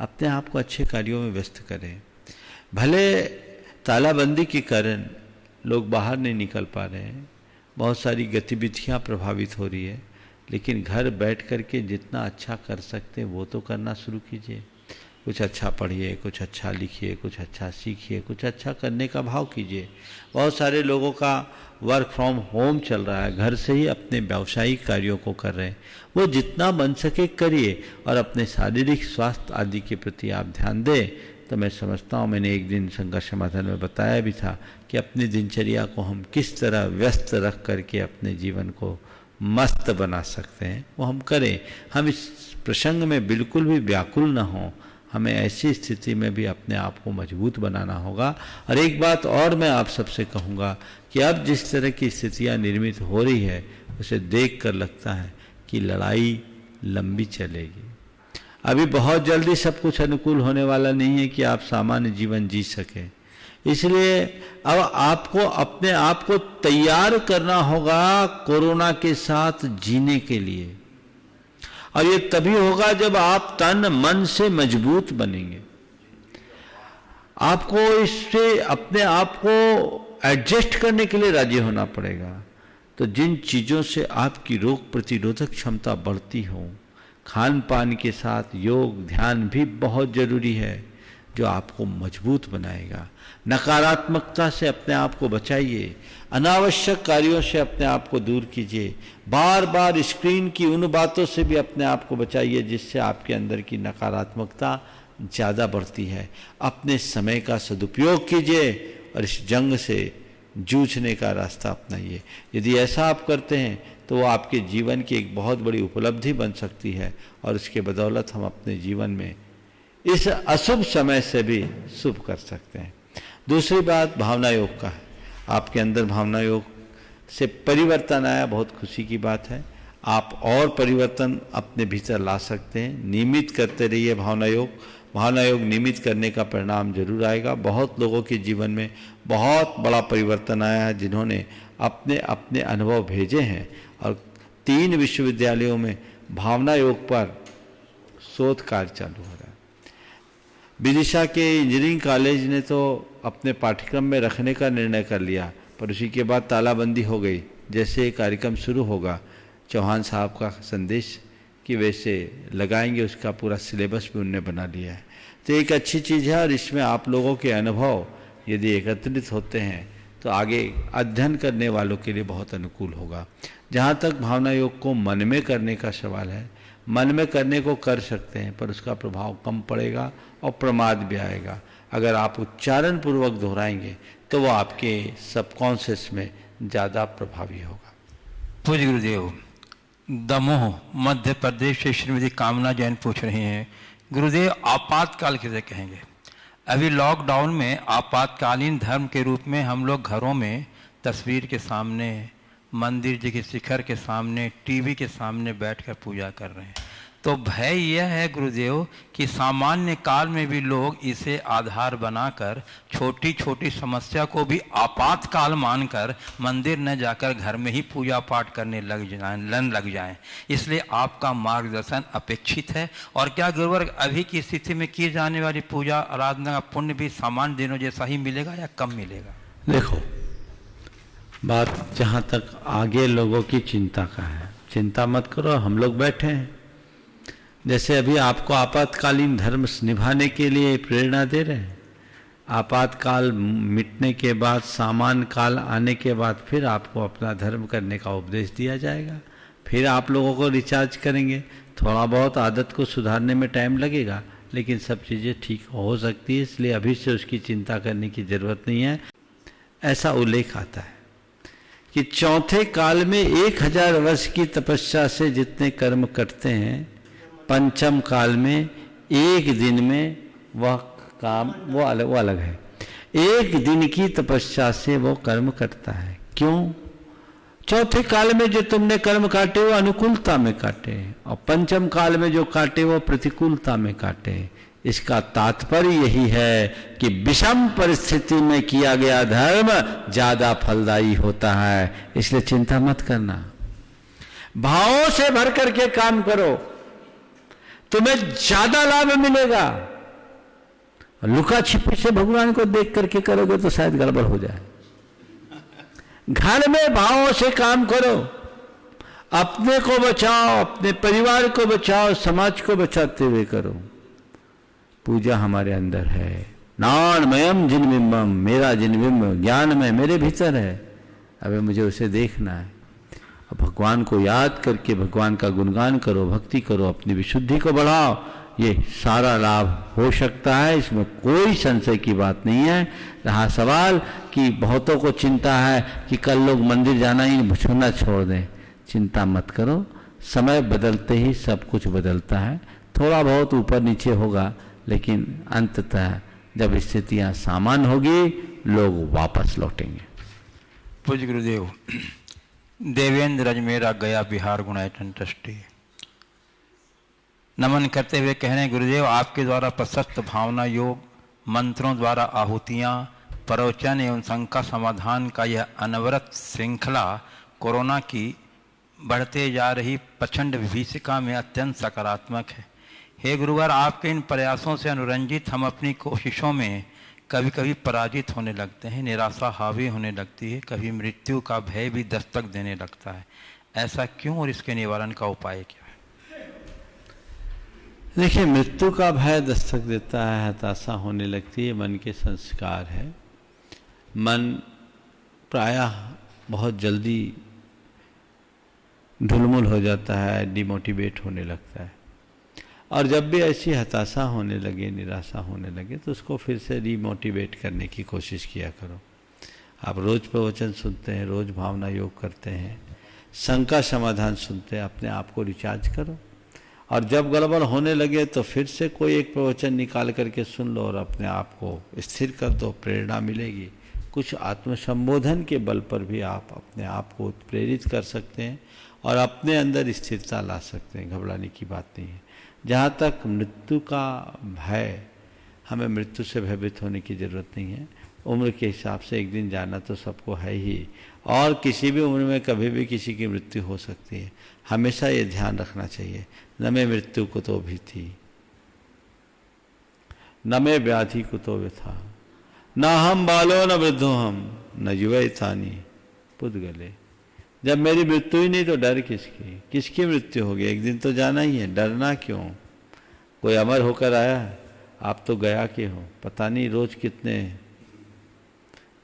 अपने आप को अच्छे कार्यों में व्यस्त करें। भले तालाबंदी के कारण लोग बाहर नहीं निकल पा रहे हैं, बहुत सारी गतिविधियां प्रभावित हो रही है, लेकिन घर बैठ कर के जितना अच्छा कर सकते हैं वो तो करना शुरू कीजिए। कुछ अच्छा पढ़िए, कुछ अच्छा लिखिए, कुछ अच्छा सीखिए, कुछ अच्छा करने का भाव कीजिए। बहुत सारे लोगों का वर्क फ्रॉम होम चल रहा है, घर से ही अपने व्यावसायिक कार्यों को कर रहे हैं। वो जितना बन सके करिए, और अपने शारीरिक स्वास्थ्य आदि के प्रति आप ध्यान दें। तो मैं समझता हूँ, मैंने एक दिन संघर्ष समाधान में बताया भी था कि अपनी दिनचर्या को हम किस तरह व्यस्त रख करके अपने जीवन को मस्त बना सकते हैं, वो हम करें। हम इस प्रसंग में बिल्कुल भी व्याकुल न हों। हमें ऐसी स्थिति में भी अपने आप को मजबूत बनाना होगा। और एक बात और मैं आप सबसे कहूँगा कि अब जिस तरह की स्थितियाँ निर्मित हो रही है, उसे देख कर लगता है कि लड़ाई लंबी चलेगी। अभी बहुत जल्दी सब कुछ अनुकूल होने वाला नहीं है कि आप सामान्य जीवन जी सकें। इसलिए अब आपको अपने आप को तैयार करना होगा कोरोना के साथ जीने के लिए। और ये तभी होगा जब आप तन मन से मजबूत बनेंगे। आपको इससे अपने आप को एडजस्ट करने के लिए राजी होना पड़ेगा। तो जिन चीज़ों से आपकी रोग प्रतिरोधक क्षमता बढ़ती हो, खान पान के साथ योग ध्यान भी बहुत जरूरी है, जो आपको मजबूत बनाएगा। नकारात्मकता से अपने आप को बचाइए, अनावश्यक कार्यों से अपने आप को दूर कीजिए, बार बार स्क्रीन की उन बातों से भी अपने आप को बचाइए जिससे आपके अंदर की नकारात्मकता ज़्यादा बढ़ती है। अपने समय का सदुपयोग कीजिए और इस जंग से जूझने का रास्ता अपनाइए। यदि ऐसा आप करते हैं तो वो आपके जीवन की एक बहुत बड़ी उपलब्धि बन सकती है, और इसके बदौलत हम अपने जीवन में इस अशुभ समय से भी शुभ कर सकते हैं। दूसरी बात भावना योग का है। आपके अंदर भावना योग से परिवर्तन आया, बहुत खुशी की बात है। आप और परिवर्तन अपने भीतर ला सकते हैं। नियमित करते रहिए भावना योग। भावना योग नियमित करने का परिणाम जरूर आएगा। बहुत लोगों के जीवन में बहुत बड़ा परिवर्तन आया है, जिन्होंने अपने अपने अनुभव भेजे हैं, और 3 विश्वविद्यालयों में भावना योग पर शोध कार्य चालू हो रहा है। विदिशा के इंजीनियरिंग कॉलेज ने तो अपने पाठ्यक्रम में रखने का निर्णय कर लिया, पर उसी के बाद तालाबंदी हो गई। जैसे कार्यक्रम शुरू होगा, चौहान साहब का संदेश कि वैसे लगाएंगे, उसका पूरा सिलेबस भी उनने बना लिया है। तो एक अच्छी चीज़ है, और इसमें आप लोगों के अनुभव यदि एकत्रित होते हैं तो आगे अध्ययन करने वालों के लिए बहुत अनुकूल होगा। जहाँ तक भावना योग को मन में करने का सवाल है, मन में करने को कर सकते हैं, पर उसका प्रभाव कम पड़ेगा और प्रमाद भी आएगा। अगर आप उच्चारण पूर्वक दोहराएंगे तो वो आपके सबकॉन्शियस में ज़्यादा प्रभावी होगा। पूज्य गुरुदेव, दमोह मध्य प्रदेश से श्रीमती कामना जैन पूछ रहे हैं, गुरुदेव आपातकाल किसे कहेंगे? अभी लॉकडाउन में आपातकालीन धर्म के रूप में हम लोग घरों में तस्वीर के सामने, मंदिर जी के शिखर के सामने, टीवी के सामने बैठकर पूजा कर रहे हैं। तो भय यह है गुरुदेव कि सामान्य काल में भी लोग इसे आधार बनाकर छोटी छोटी समस्या को भी आपातकाल मानकर मंदिर न जाकर घर में ही पूजा पाठ करने लग जाएं। इसलिए आपका मार्गदर्शन अपेक्षित है। और क्या गुरुवर्ग अभी की स्थिति में की जाने वाली पूजा आराधना का पुण्य भी सामान्य दिनों जैसा ही मिलेगा या कम मिलेगा? देखो, बात जहाँ तक आगे लोगों की चिंता का है, चिंता मत करो, हम लोग बैठे हैं। जैसे अभी आपको आपातकालीन धर्म निभाने के लिए प्रेरणा दे रहे हैं, आपातकाल मिटने के बाद, सामान काल आने के बाद फिर आपको अपना धर्म करने का उपदेश दिया जाएगा, फिर आप लोगों को रिचार्ज करेंगे। थोड़ा बहुत आदत को सुधारने में टाइम लगेगा, लेकिन सब चीज़ें ठीक हो सकती है, इसलिए अभी से उसकी चिंता करने की जरूरत नहीं है। ऐसा उल्लेख आता है कि चौथे काल में 1000 वर्ष की तपस्या से जितने कर्म करते हैं, पंचम काल में एक दिन में वह काम वो अलग है। एक दिन की तपस्या से वो कर्म करता है। क्यों? चौथे काल में जो तुमने कर्म काटे वो अनुकूलता में काटे, और पंचम काल में जो काटे वो प्रतिकूलता में काटे। इसका तात्पर्य यही है कि विषम परिस्थिति में किया गया धर्म ज्यादा फलदायी होता है। इसलिए चिंता मत करना, भावों से भर करके काम करो, तुम्हें ज्यादा लाभ मिलेगा। लुका छिपी से भगवान को देख करके करोगे तो शायद गड़बड़ हो जाए। घर में भावों से काम करो, अपने को बचाओ, अपने परिवार को बचाओ, समाज को बचाते हुए करो। पूजा हमारे अंदर है। नानमयम जिनबिंबम, मेरा जिनबिंब ज्ञान में मेरे भीतर है, अबे मुझे उसे देखना है। अब भगवान को याद करके भगवान का गुणगान करो, भक्ति करो, अपनी विशुद्धि को बढ़ाओ। ये सारा लाभ हो सकता है, इसमें कोई संशय की बात नहीं है। रहा सवाल कि बहुतों को चिंता है कि कल लोग मंदिर जाना ही छूना छोड़ दें। चिंता मत करो, समय बदलते ही सब कुछ बदलता है। थोड़ा बहुत ऊपर नीचे होगा, लेकिन अंततः जब स्थितियां सामान्य होगी, लोग वापस लौटेंगे। पूज्य गुरुदेव, देवेंद्र अजमेरा गया बिहार गुणायतन ट्रस्टी नमन करते हुए कह रहे हैं, गुरुदेव आपके द्वारा प्रशस्त भावना योग, मंत्रों द्वारा आहुतियाँ, प्रवचन एवं शंका समाधान का यह अनवरत श्रृंखला कोरोना की बढ़ते जा रही प्रचंड विभीषिका में अत्यंत सकारात्मक है। हे गुरुवर, आपके इन प्रयासों से अनुरंजित हम अपनी कोशिशों में कभी कभी पराजित होने लगते हैं, निराशा हावी होने लगती है, कभी मृत्यु का भय भी दस्तक देने लगता है। ऐसा क्यों और इसके निवारण का उपाय क्या है? देखिए, मृत्यु का भय दस्तक देता है, हताशा होने लगती है, मन के संस्कार है। मन प्रायः बहुत जल्दी ढुलमुल हो जाता है, डिमोटिवेट होने लगता है। और जब भी ऐसी हताशा होने लगे, निराशा होने लगे, तो उसको फिर से रिमोटिवेट करने की कोशिश किया करो। आप रोज प्रवचन सुनते हैं, रोज भावना योग करते हैं, शंका समाधान सुनते हैं, अपने आप को रिचार्ज करो। और जब गड़बड़ होने लगे तो फिर से कोई एक प्रवचन निकाल करके सुन लो और अपने आप को स्थिर कर दो, प्रेरणा मिलेगी। कुछ आत्मसंबोधन के बल पर भी आप अपने आप को प्रेरित कर सकते हैं और अपने अंदर स्थिरता ला सकते हैं। घबराने की बात नहीं है। जहाँ तक मृत्यु का भय, हमें मृत्यु से भयभीत होने की ज़रूरत नहीं है। उम्र के हिसाब से एक दिन जाना तो सबको है ही, और किसी भी उम्र में कभी भी किसी की मृत्यु हो सकती है। हमेशा ये ध्यान रखना चाहिए, न मे मृत्यु कुतो भीति, न मे व्याधि कुतो व्यथा, न हम बालो न वृद्धो हम, न युवे तानी पुद्गले। जब मेरी मृत्यु ही नहीं तो डर किसकी? किसकी मृत्यु होगी? एक दिन तो जाना ही है, डरना क्यों? कोई अमर होकर आया, आप तो गया के हो। पता नहीं रोज कितने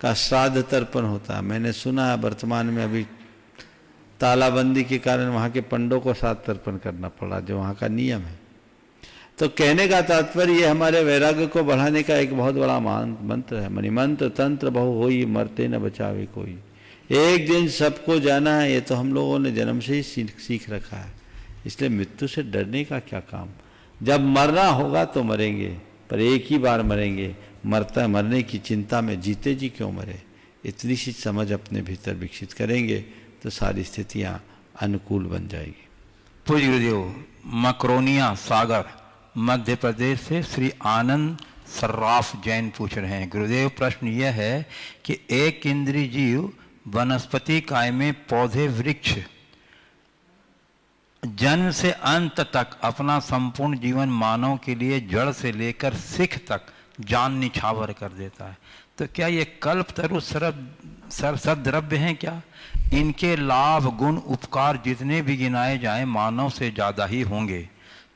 का श्राद्ध तर्पण होता है। मैंने सुना है वर्तमान में अभी तालाबंदी के कारण वहाँ के पंडों को श्राद्ध तर्पण करना पड़ा, जो वहाँ का नियम है। तो कहने का तात्पर्य ये हमारे वैराग्य को बढ़ाने का एक बहुत बड़ा मंत्र है। मणिमंत्र तंत्र बहु होई, मरते न बचावे कोई। एक दिन सबको जाना है, ये तो हम लोगों ने जन्म से ही सीख रखा है। इसलिए मृत्यु से डरने का क्या काम? जब मरना होगा तो मरेंगे, पर एक ही बार मरेंगे। मरने की चिंता में जीते जी क्यों मरे? इतनी सी समझ अपने भीतर विकसित करेंगे तो सारी स्थितियां अनुकूल बन जाएगी। पूज्य गुरुदेव, मकरोनिया सागर मध्य प्रदेश से श्री आनंद सर्राफ जैन पूछ रहे हैं, गुरुदेव प्रश्न यह है कि एक इंद्रिय जीव वनस्पति काय में पौधे वृक्ष जन्म से अंत तक अपना संपूर्ण जीवन मानव के लिए जड़ से लेकर सिख तक जान निछावर कर देता है, तो क्या ये कल्पतरु सद्द्रव्य हैं क्या? इनके लाभ गुण उपकार जितने भी गिनाए जाएं मानव से ज़्यादा ही होंगे।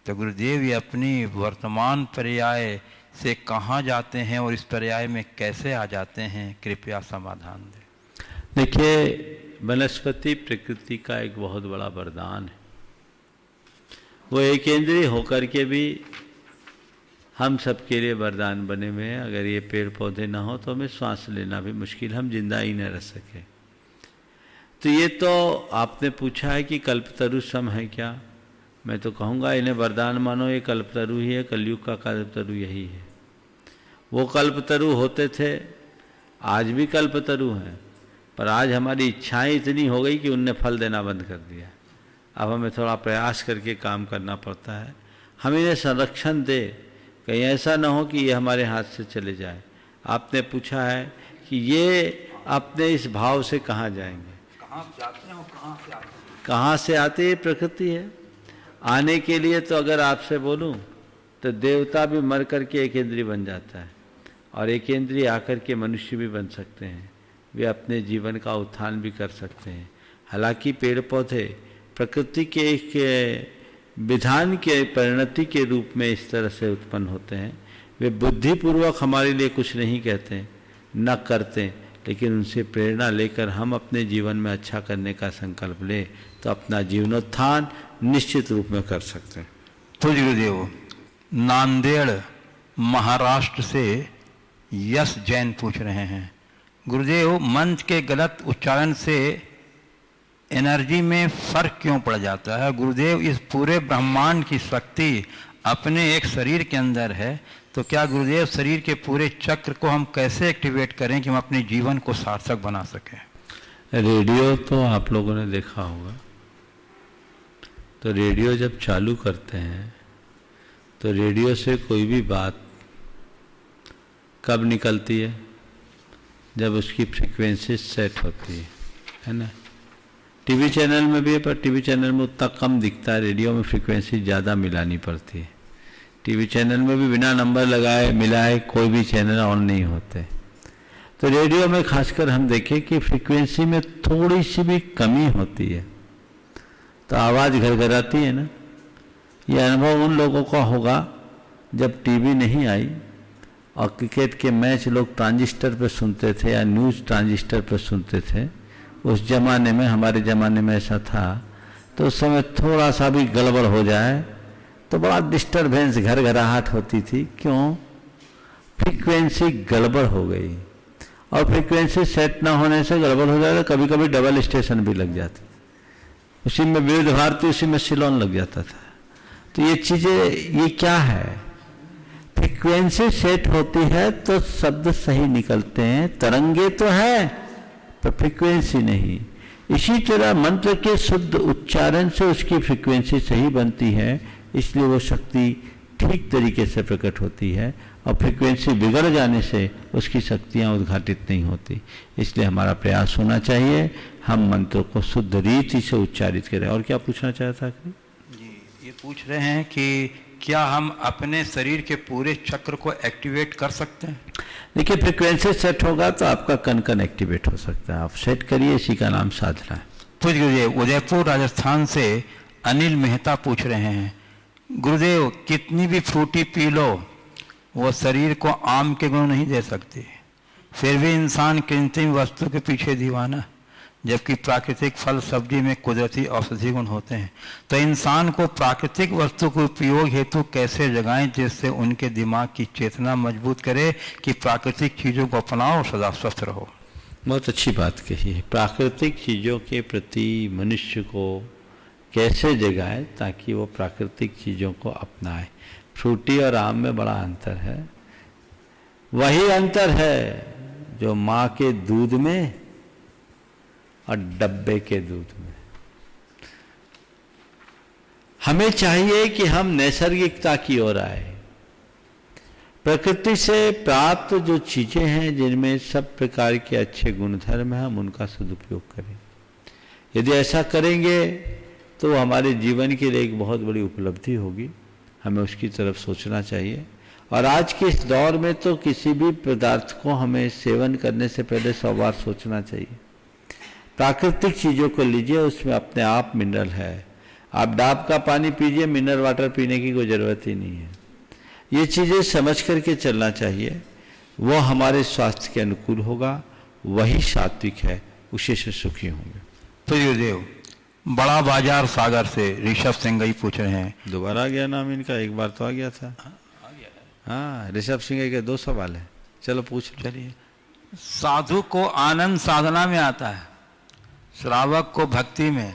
तो गुरुदेव ये अपनी वर्तमान पर्याय से कहाँ जाते हैं और इस पर्याय में कैसे आ जाते हैं, कृपया समाधान दें। देखिए, वनस्पति प्रकृति का एक बहुत बड़ा वरदान है। वो एक इंद्रिय होकर के भी हम सबके लिए वरदान बने हुए हैं। अगर ये पेड़ पौधे ना हो तो हमें सांस लेना भी मुश्किल, हम जिंदा ही न रह सके। तो ये तो आपने पूछा है कि कल्पतरु सम है क्या? मैं तो कहूँगा इन्हें वरदान मानो, ये कल्पतरु ही है, कलयुग का कल्पतरु यही है। वो कल्पतरु होते थे, आज भी कल्पतरु हैं, पर आज हमारी इच्छाएं इतनी हो गई कि उनने फल देना बंद कर दिया। अब हमें थोड़ा प्रयास करके काम करना पड़ता है। हम इन्हें संरक्षण दे, कहीं ऐसा ना हो कि ये हमारे हाथ से चले जाए। आपने पूछा है कि ये अपने इस भाव से कहाँ जाएंगे, कहाँ जाते हैं और कहाँ से आते हैं? कहाँ से आते? ये प्रकृति है। आने के लिए तो अगर आपसे बोलूं तो देवता भी मर करके एक इंद्रिय बन जाता है, और एक इंद्रिय आकर के मनुष्य भी बन सकते हैं। वे अपने जीवन का उत्थान भी कर सकते हैं। हालांकि पेड़ पौधे प्रकृति के एक विधान के परिणति के रूप में इस तरह से उत्पन्न होते हैं। वे बुद्धिपूर्वक हमारे लिए कुछ नहीं कहते, न करते, लेकिन उनसे प्रेरणा लेकर हम अपने जीवन में अच्छा करने का संकल्प लें तो अपना जीवनोत्थान निश्चित रूप में कर सकते हैं। तो गुरुदेव, नांदेड़ महाराष्ट्र से यश जैन पूछ रहे हैं, गुरुदेव मंत्र के गलत उच्चारण से एनर्जी में फर्क क्यों पड़ जाता है? गुरुदेव, इस पूरे ब्रह्मांड की शक्ति अपने एक शरीर के अंदर है, तो क्या गुरुदेव शरीर के पूरे चक्र को हम कैसे एक्टिवेट करें कि हम अपने जीवन को सार्थक बना सकें? रेडियो तो आप लोगों ने देखा होगा, तो रेडियो जब चालू करते हैं तो रेडियो से कोई भी बात कब निकलती है? जब उसकी फ्रीक्वेंसी सेट होती है ना। टीवी चैनल में भी है, पर टीवी चैनल में उतना कम दिखता है, रेडियो में फ्रीक्वेंसी ज़्यादा मिलानी पड़ती है। टीवी चैनल में भी बिना नंबर लगाए मिलाए कोई भी चैनल ऑन नहीं होते। तो रेडियो में खासकर हम देखें कि फ्रीक्वेंसी में थोड़ी सी भी कमी होती है तो आवाज़ घरघराती है ना। ये अनुभव उन लोगों का होगा जब टीवी नहीं आई और क्रिकेट के मैच लोग ट्रांजिस्टर पर सुनते थे या न्यूज़ ट्रांजिस्टर पर सुनते थे। उस जमाने में, हमारे ज़माने में ऐसा था, तो उस समय थोड़ा सा भी गड़बड़ हो जाए तो बड़ा डिस्टर्बेंस, घरघराहट होती थी। क्यों? फ्रीक्वेंसी गड़बड़ हो गई, और फ्रीक्वेंसी सेट ना होने से गड़बड़ हो जाए तो कभी कभी डबल स्टेशन भी लग जाती, उसी में विविध भारती, उसी में सिलोन लग जाता था। तो ये चीज़ें, ये क्या है? फ्रीक्वेंसी सेट होती है तो शब्द सही निकलते हैं, तरंगे तो है पर फ्रीक्वेंसी नहीं। इसी तरह मंत्र के शुद्ध उच्चारण से उसकी फ्रीक्वेंसी सही बनती है, इसलिए वो शक्ति ठीक तरीके से प्रकट होती है, और फ्रीक्वेंसी बिगड़ जाने से उसकी शक्तियाँ उद्घाटित नहीं होती। इसलिए हमारा प्रयास होना चाहिए हम मंत्र को शुद्ध रीति से उच्चारित करें। और क्या पूछना चाहता था? जी, ये पूछ रहे हैं कि क्या हम अपने शरीर के पूरे चक्र को एक्टिवेट कर सकते हैं? देखिए, फ्रीक्वेंसी सेट होगा तो आपका कण कण एक्टिवेट हो सकता है। आप सेट करिए, इसी का नाम साधना है। पूछ गुरुदेव, उदयपुर राजस्थान से अनिल मेहता पूछ रहे हैं, गुरुदेव कितनी भी फ्रूटी पी लो वो शरीर को आम के गुण नहीं दे सकती, फिर भी इंसान कृत्रिम वस्तु के पीछे दीवाना, जबकि प्राकृतिक फल सब्जी में कुदरती औषधि गुण होते हैं। तो इंसान को प्राकृतिक वस्तु के उपयोग हेतु कैसे जगाएं जिससे उनके दिमाग की चेतना मजबूत करे कि प्राकृतिक चीज़ों को अपनाओ और सदा स्वस्थ रहो? बहुत अच्छी बात कही है। प्राकृतिक चीज़ों के प्रति मनुष्य को कैसे जगाए ताकि वो प्राकृतिक चीज़ों को अपनाए। फ्रूटी और आम में बड़ा अंतर है। वही अंतर है जो माँ के दूध में और डब्बे के दूध में। हमें चाहिए कि हम नैसर्गिकता की ओर आए। प्रकृति से प्राप्त जो चीजें हैं जिनमें सब प्रकार के अच्छे गुणधर्म हैं, हम उनका सदुपयोग करें। यदि ऐसा करेंगे तो हमारे जीवन के लिए एक बहुत बड़ी उपलब्धि होगी। हमें उसकी तरफ सोचना चाहिए और आज के इस दौर में तो किसी भी पदार्थ को हमें सेवन करने से पहले 100 बार सोचना चाहिए। प्राकृतिक चीज़ों को लीजिए, उसमें अपने आप मिनरल है। आप डाब का पानी पीजिए, मिनरल वाटर पीने की कोई ज़रूरत ही नहीं है। ये चीज़ें समझ करके चलना चाहिए, वो हमारे स्वास्थ्य के अनुकूल होगा, वही सात्विक है, उसी से सुखी होंगे। तो गुरुदेव, बड़ा बाजार सागर से ऋषभ सिंह ही पूछ रहे हैं। दोबारा आ गया नाम इनका, एक बार तो आ गया था। हाँ, ऋषभ सिंह के 2 सवाल है। चलो पूछ लो। चलिए। साधु को आनंद साधना में आता है, श्रावक को भक्ति में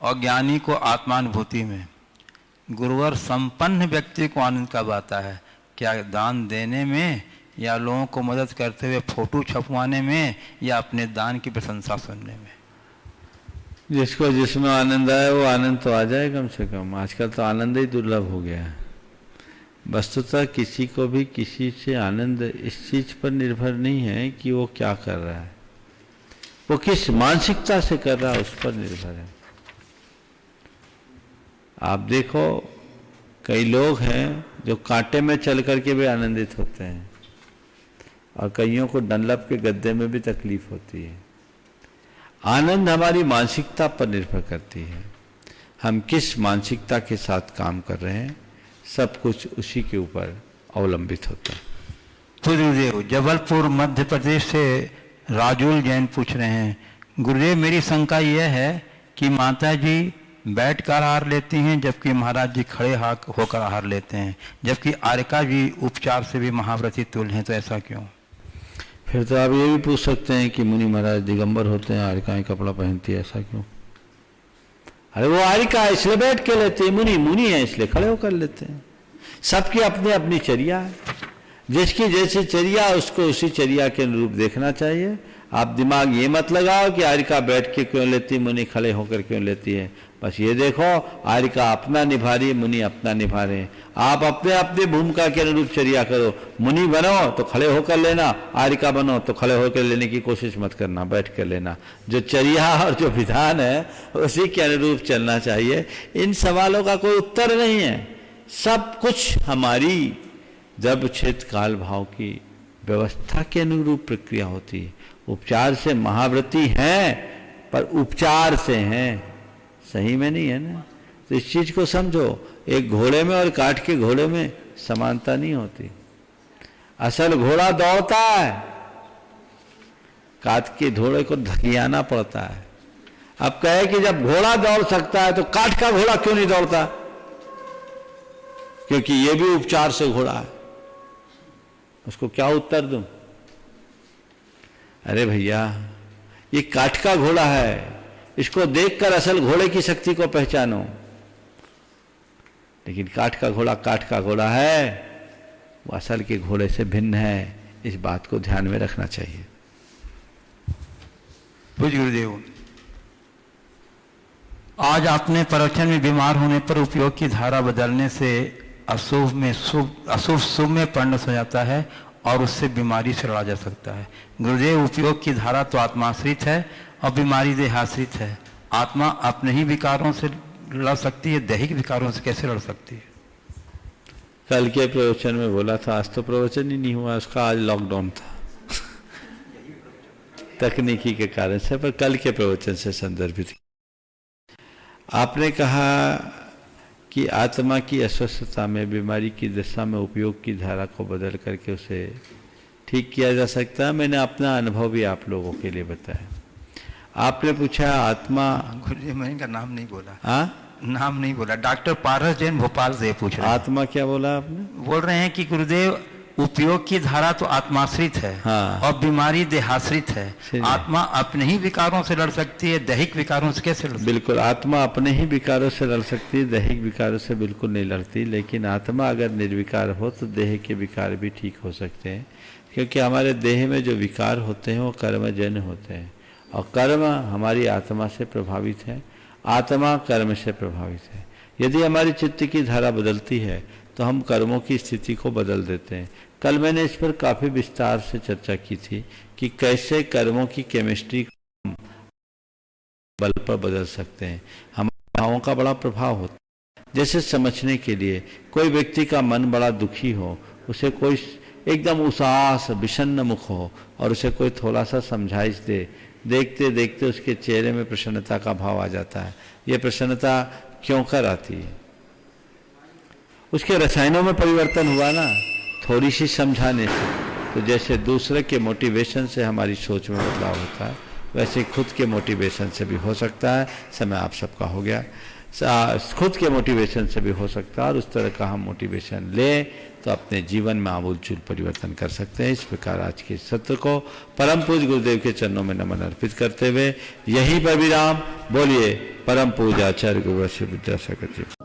और ज्ञानी को आत्मानुभूति में। गुरुवर संपन्न व्यक्ति को आनंद कब आता है? क्या दान देने में, या लोगों को मदद करते हुए फोटो छपवाने में, या अपने दान की प्रशंसा सुनने में? जिसको जिसमें आनंद आए वो आनंद तो आ जाए कम से कम। आजकल तो आनंद ही दुर्लभ हो गया है। वस्तुतः किसी को भी किसी से आनंद इस चीज पर निर्भर नहीं है कि वो क्या कर रहा है, वो किस मानसिकता से कर रहा है उस पर निर्भर है। आप देखो, कई लोग हैं जो कांटे में चल करके भी आनंदित होते हैं, और कईयों को डनलप के गद्दे में भी तकलीफ होती है। आनंद हमारी मानसिकता पर निर्भर करती है, हम किस मानसिकता के साथ काम कर रहे हैं, सब कुछ उसी के ऊपर अवलंबित होता है। तो गुरुदेव, जबलपुर मध्य प्रदेश से राजुल जैन पूछ रहे हैं, गुरुदेव मेरी शंका यह है कि माता जी बैठ कर आहार लेती हैं जबकि महाराज जी खड़े होकर आहार लेते हैं, जबकि आर्यका जी उपचार से भी महाव्रती तुल्य हैं, तो ऐसा क्यों? फिर तो आप ये भी पूछ सकते हैं कि मुनि महाराज दिगंबर होते हैं, आर्यकाएं कपड़ा पहनती है, ऐसा क्यों? अरे वो आर्यका इसलिए बैठ के लेते हैं, मुनि है इसलिए खड़े होकर लेते हैं। सबकी अपनी अपनी चर्या है, जिसकी जैसी चर्या उसको उसी चर्या के अनुरूप देखना चाहिए। आप दिमाग ये मत लगाओ कि आर्यका बैठ के क्यों लेती, मुनि खड़े होकर क्यों लेती है। बस ये देखो, आर्यका अपना निभा रही है, मुनि अपना निभा रहे हैं। आप अपने अपनी भूमिका के अनुरूप चर्या करो। मुनि बनो तो खड़े होकर लेना, आर्यका बनो तो खड़े होकर लेने की कोशिश मत करना, बैठ कर लेना। जो चर्या और जो विधान है उसी के अनुरूप चलना चाहिए। इन सवालों का कोई उत्तर नहीं है। सब कुछ हमारी जब क्षेत्र काल भाव की व्यवस्था के अनुरूप प्रक्रिया होती है। उपचार से महाव्रती हैं, पर उपचार से हैं, सही में नहीं है ना। तो इस चीज को समझो, एक घोड़े में और काठ के घोड़े में समानता नहीं होती। असल घोड़ा दौड़ता है, काठ के घोड़े को धकियाना पड़ता है। अब कहे कि जब घोड़ा दौड़ सकता है तो काठ का घोड़ा क्यों नहीं दौड़ता? क्योंकि ये भी उपचार से घोड़ा है। उसको क्या उत्तर दूं? अरे भैया, ये काठ का घोड़ा है, इसको देखकर असल घोड़े की शक्ति को पहचानो। लेकिन काठ का घोड़ा है, वो असल के घोड़े से भिन्न है। इस बात को ध्यान में रखना चाहिए। पूज्य गुरुदेव, आज आपने प्रवचन में बीमार होने पर उपयोग की धारा बदलने से अशुभ शुभ में परिणत हो जाता है और उससे बीमारी से लड़ा जा सकता है। गुरुदेव, उपयोग की धारा तो आत्माश्रित है और बीमारी देहाश्रित है। आत्मा अपने ही विकारों से लड़ सकती है, दैहिक विकारों से कैसे लड़ सकती है? कल के प्रवचन में बोला था, आज तो प्रवचन ही नहीं हुआ उसका, आज लॉकडाउन था तकनीकी के कारण से, पर कल के प्रवचन से संदर्भित। आपने कहा कि आत्मा की अस्वस्थता में, बीमारी की दशा में उपयोग की धारा को बदल करके उसे ठीक किया जा सकता है। मैंने अपना अनुभव भी आप लोगों के लिए बताया। आपने पूछा आत्मा, गुरुजी मैंने इनका नाम नहीं बोला। हाँ, नाम नहीं बोला। डॉक्टर पारस जैन भोपाल से पूछ रहे हैं। आत्मा क्या बोला आपने? बोल रहे हैं कि गुरुदेव, उपयोग की धारा तो आत्माश्रित है, हाँ, और बीमारी देहाश्रित है। आत्मा अपने ही विकारों से लड़ सकती है, दैहिक विकारों से कैसे लड़ सकती है? बिल्कुल, आत्मा अपने ही विकारों से लड़ सकती है, दैहिक विकारों से बिल्कुल नहीं लड़ती। लेकिन आत्मा अगर निर्विकार हो तो देह के विकार भी ठीक हो सकते हैं, क्योंकि हमारे देह में जो विकार होते हैं वो कर्मजन्य होते हैं, और कर्म हमारी आत्मा से प्रभावित है, आत्मा कर्म से प्रभावित है। यदि हमारी चित्त की धारा बदलती है तो हम कर्मों की स्थिति को बदल देते हैं। कल मैंने इस पर काफ़ी विस्तार से चर्चा की थी कि कैसे कर्मों की केमिस्ट्री को बल पर बदल सकते हैं। हमारे भावों का बड़ा प्रभाव होता है। जैसे समझने के लिए, कोई व्यक्ति का मन बड़ा दुखी हो, उसे कोई एकदम उदास विषन्न मुख हो और उसे कोई थोड़ा सा समझाइश दे, देखते देखते उसके चेहरे में प्रसन्नता का भाव आ जाता है। ये प्रसन्नता क्यों कर आती है? उसके रसायनों में परिवर्तन हुआ ना, थोड़ी सी समझाने से। तो जैसे दूसरे के मोटिवेशन से हमारी सोच में बदलाव होता है, वैसे खुद के मोटिवेशन से भी हो सकता है। समय आप सबका हो गया। खुद के मोटिवेशन से भी हो सकता है, और उस तरह का हम मोटिवेशन लें तो अपने जीवन में आमूलचूल परिवर्तन कर सकते हैं। इस प्रकार आज के सत्र को परम पूज्य गुरुदेव के चरणों में नमन अर्पित करते हुए यहीं पर विराम। बोलिए परम पूज्य आचार्य गुरु विद्यासागर जी।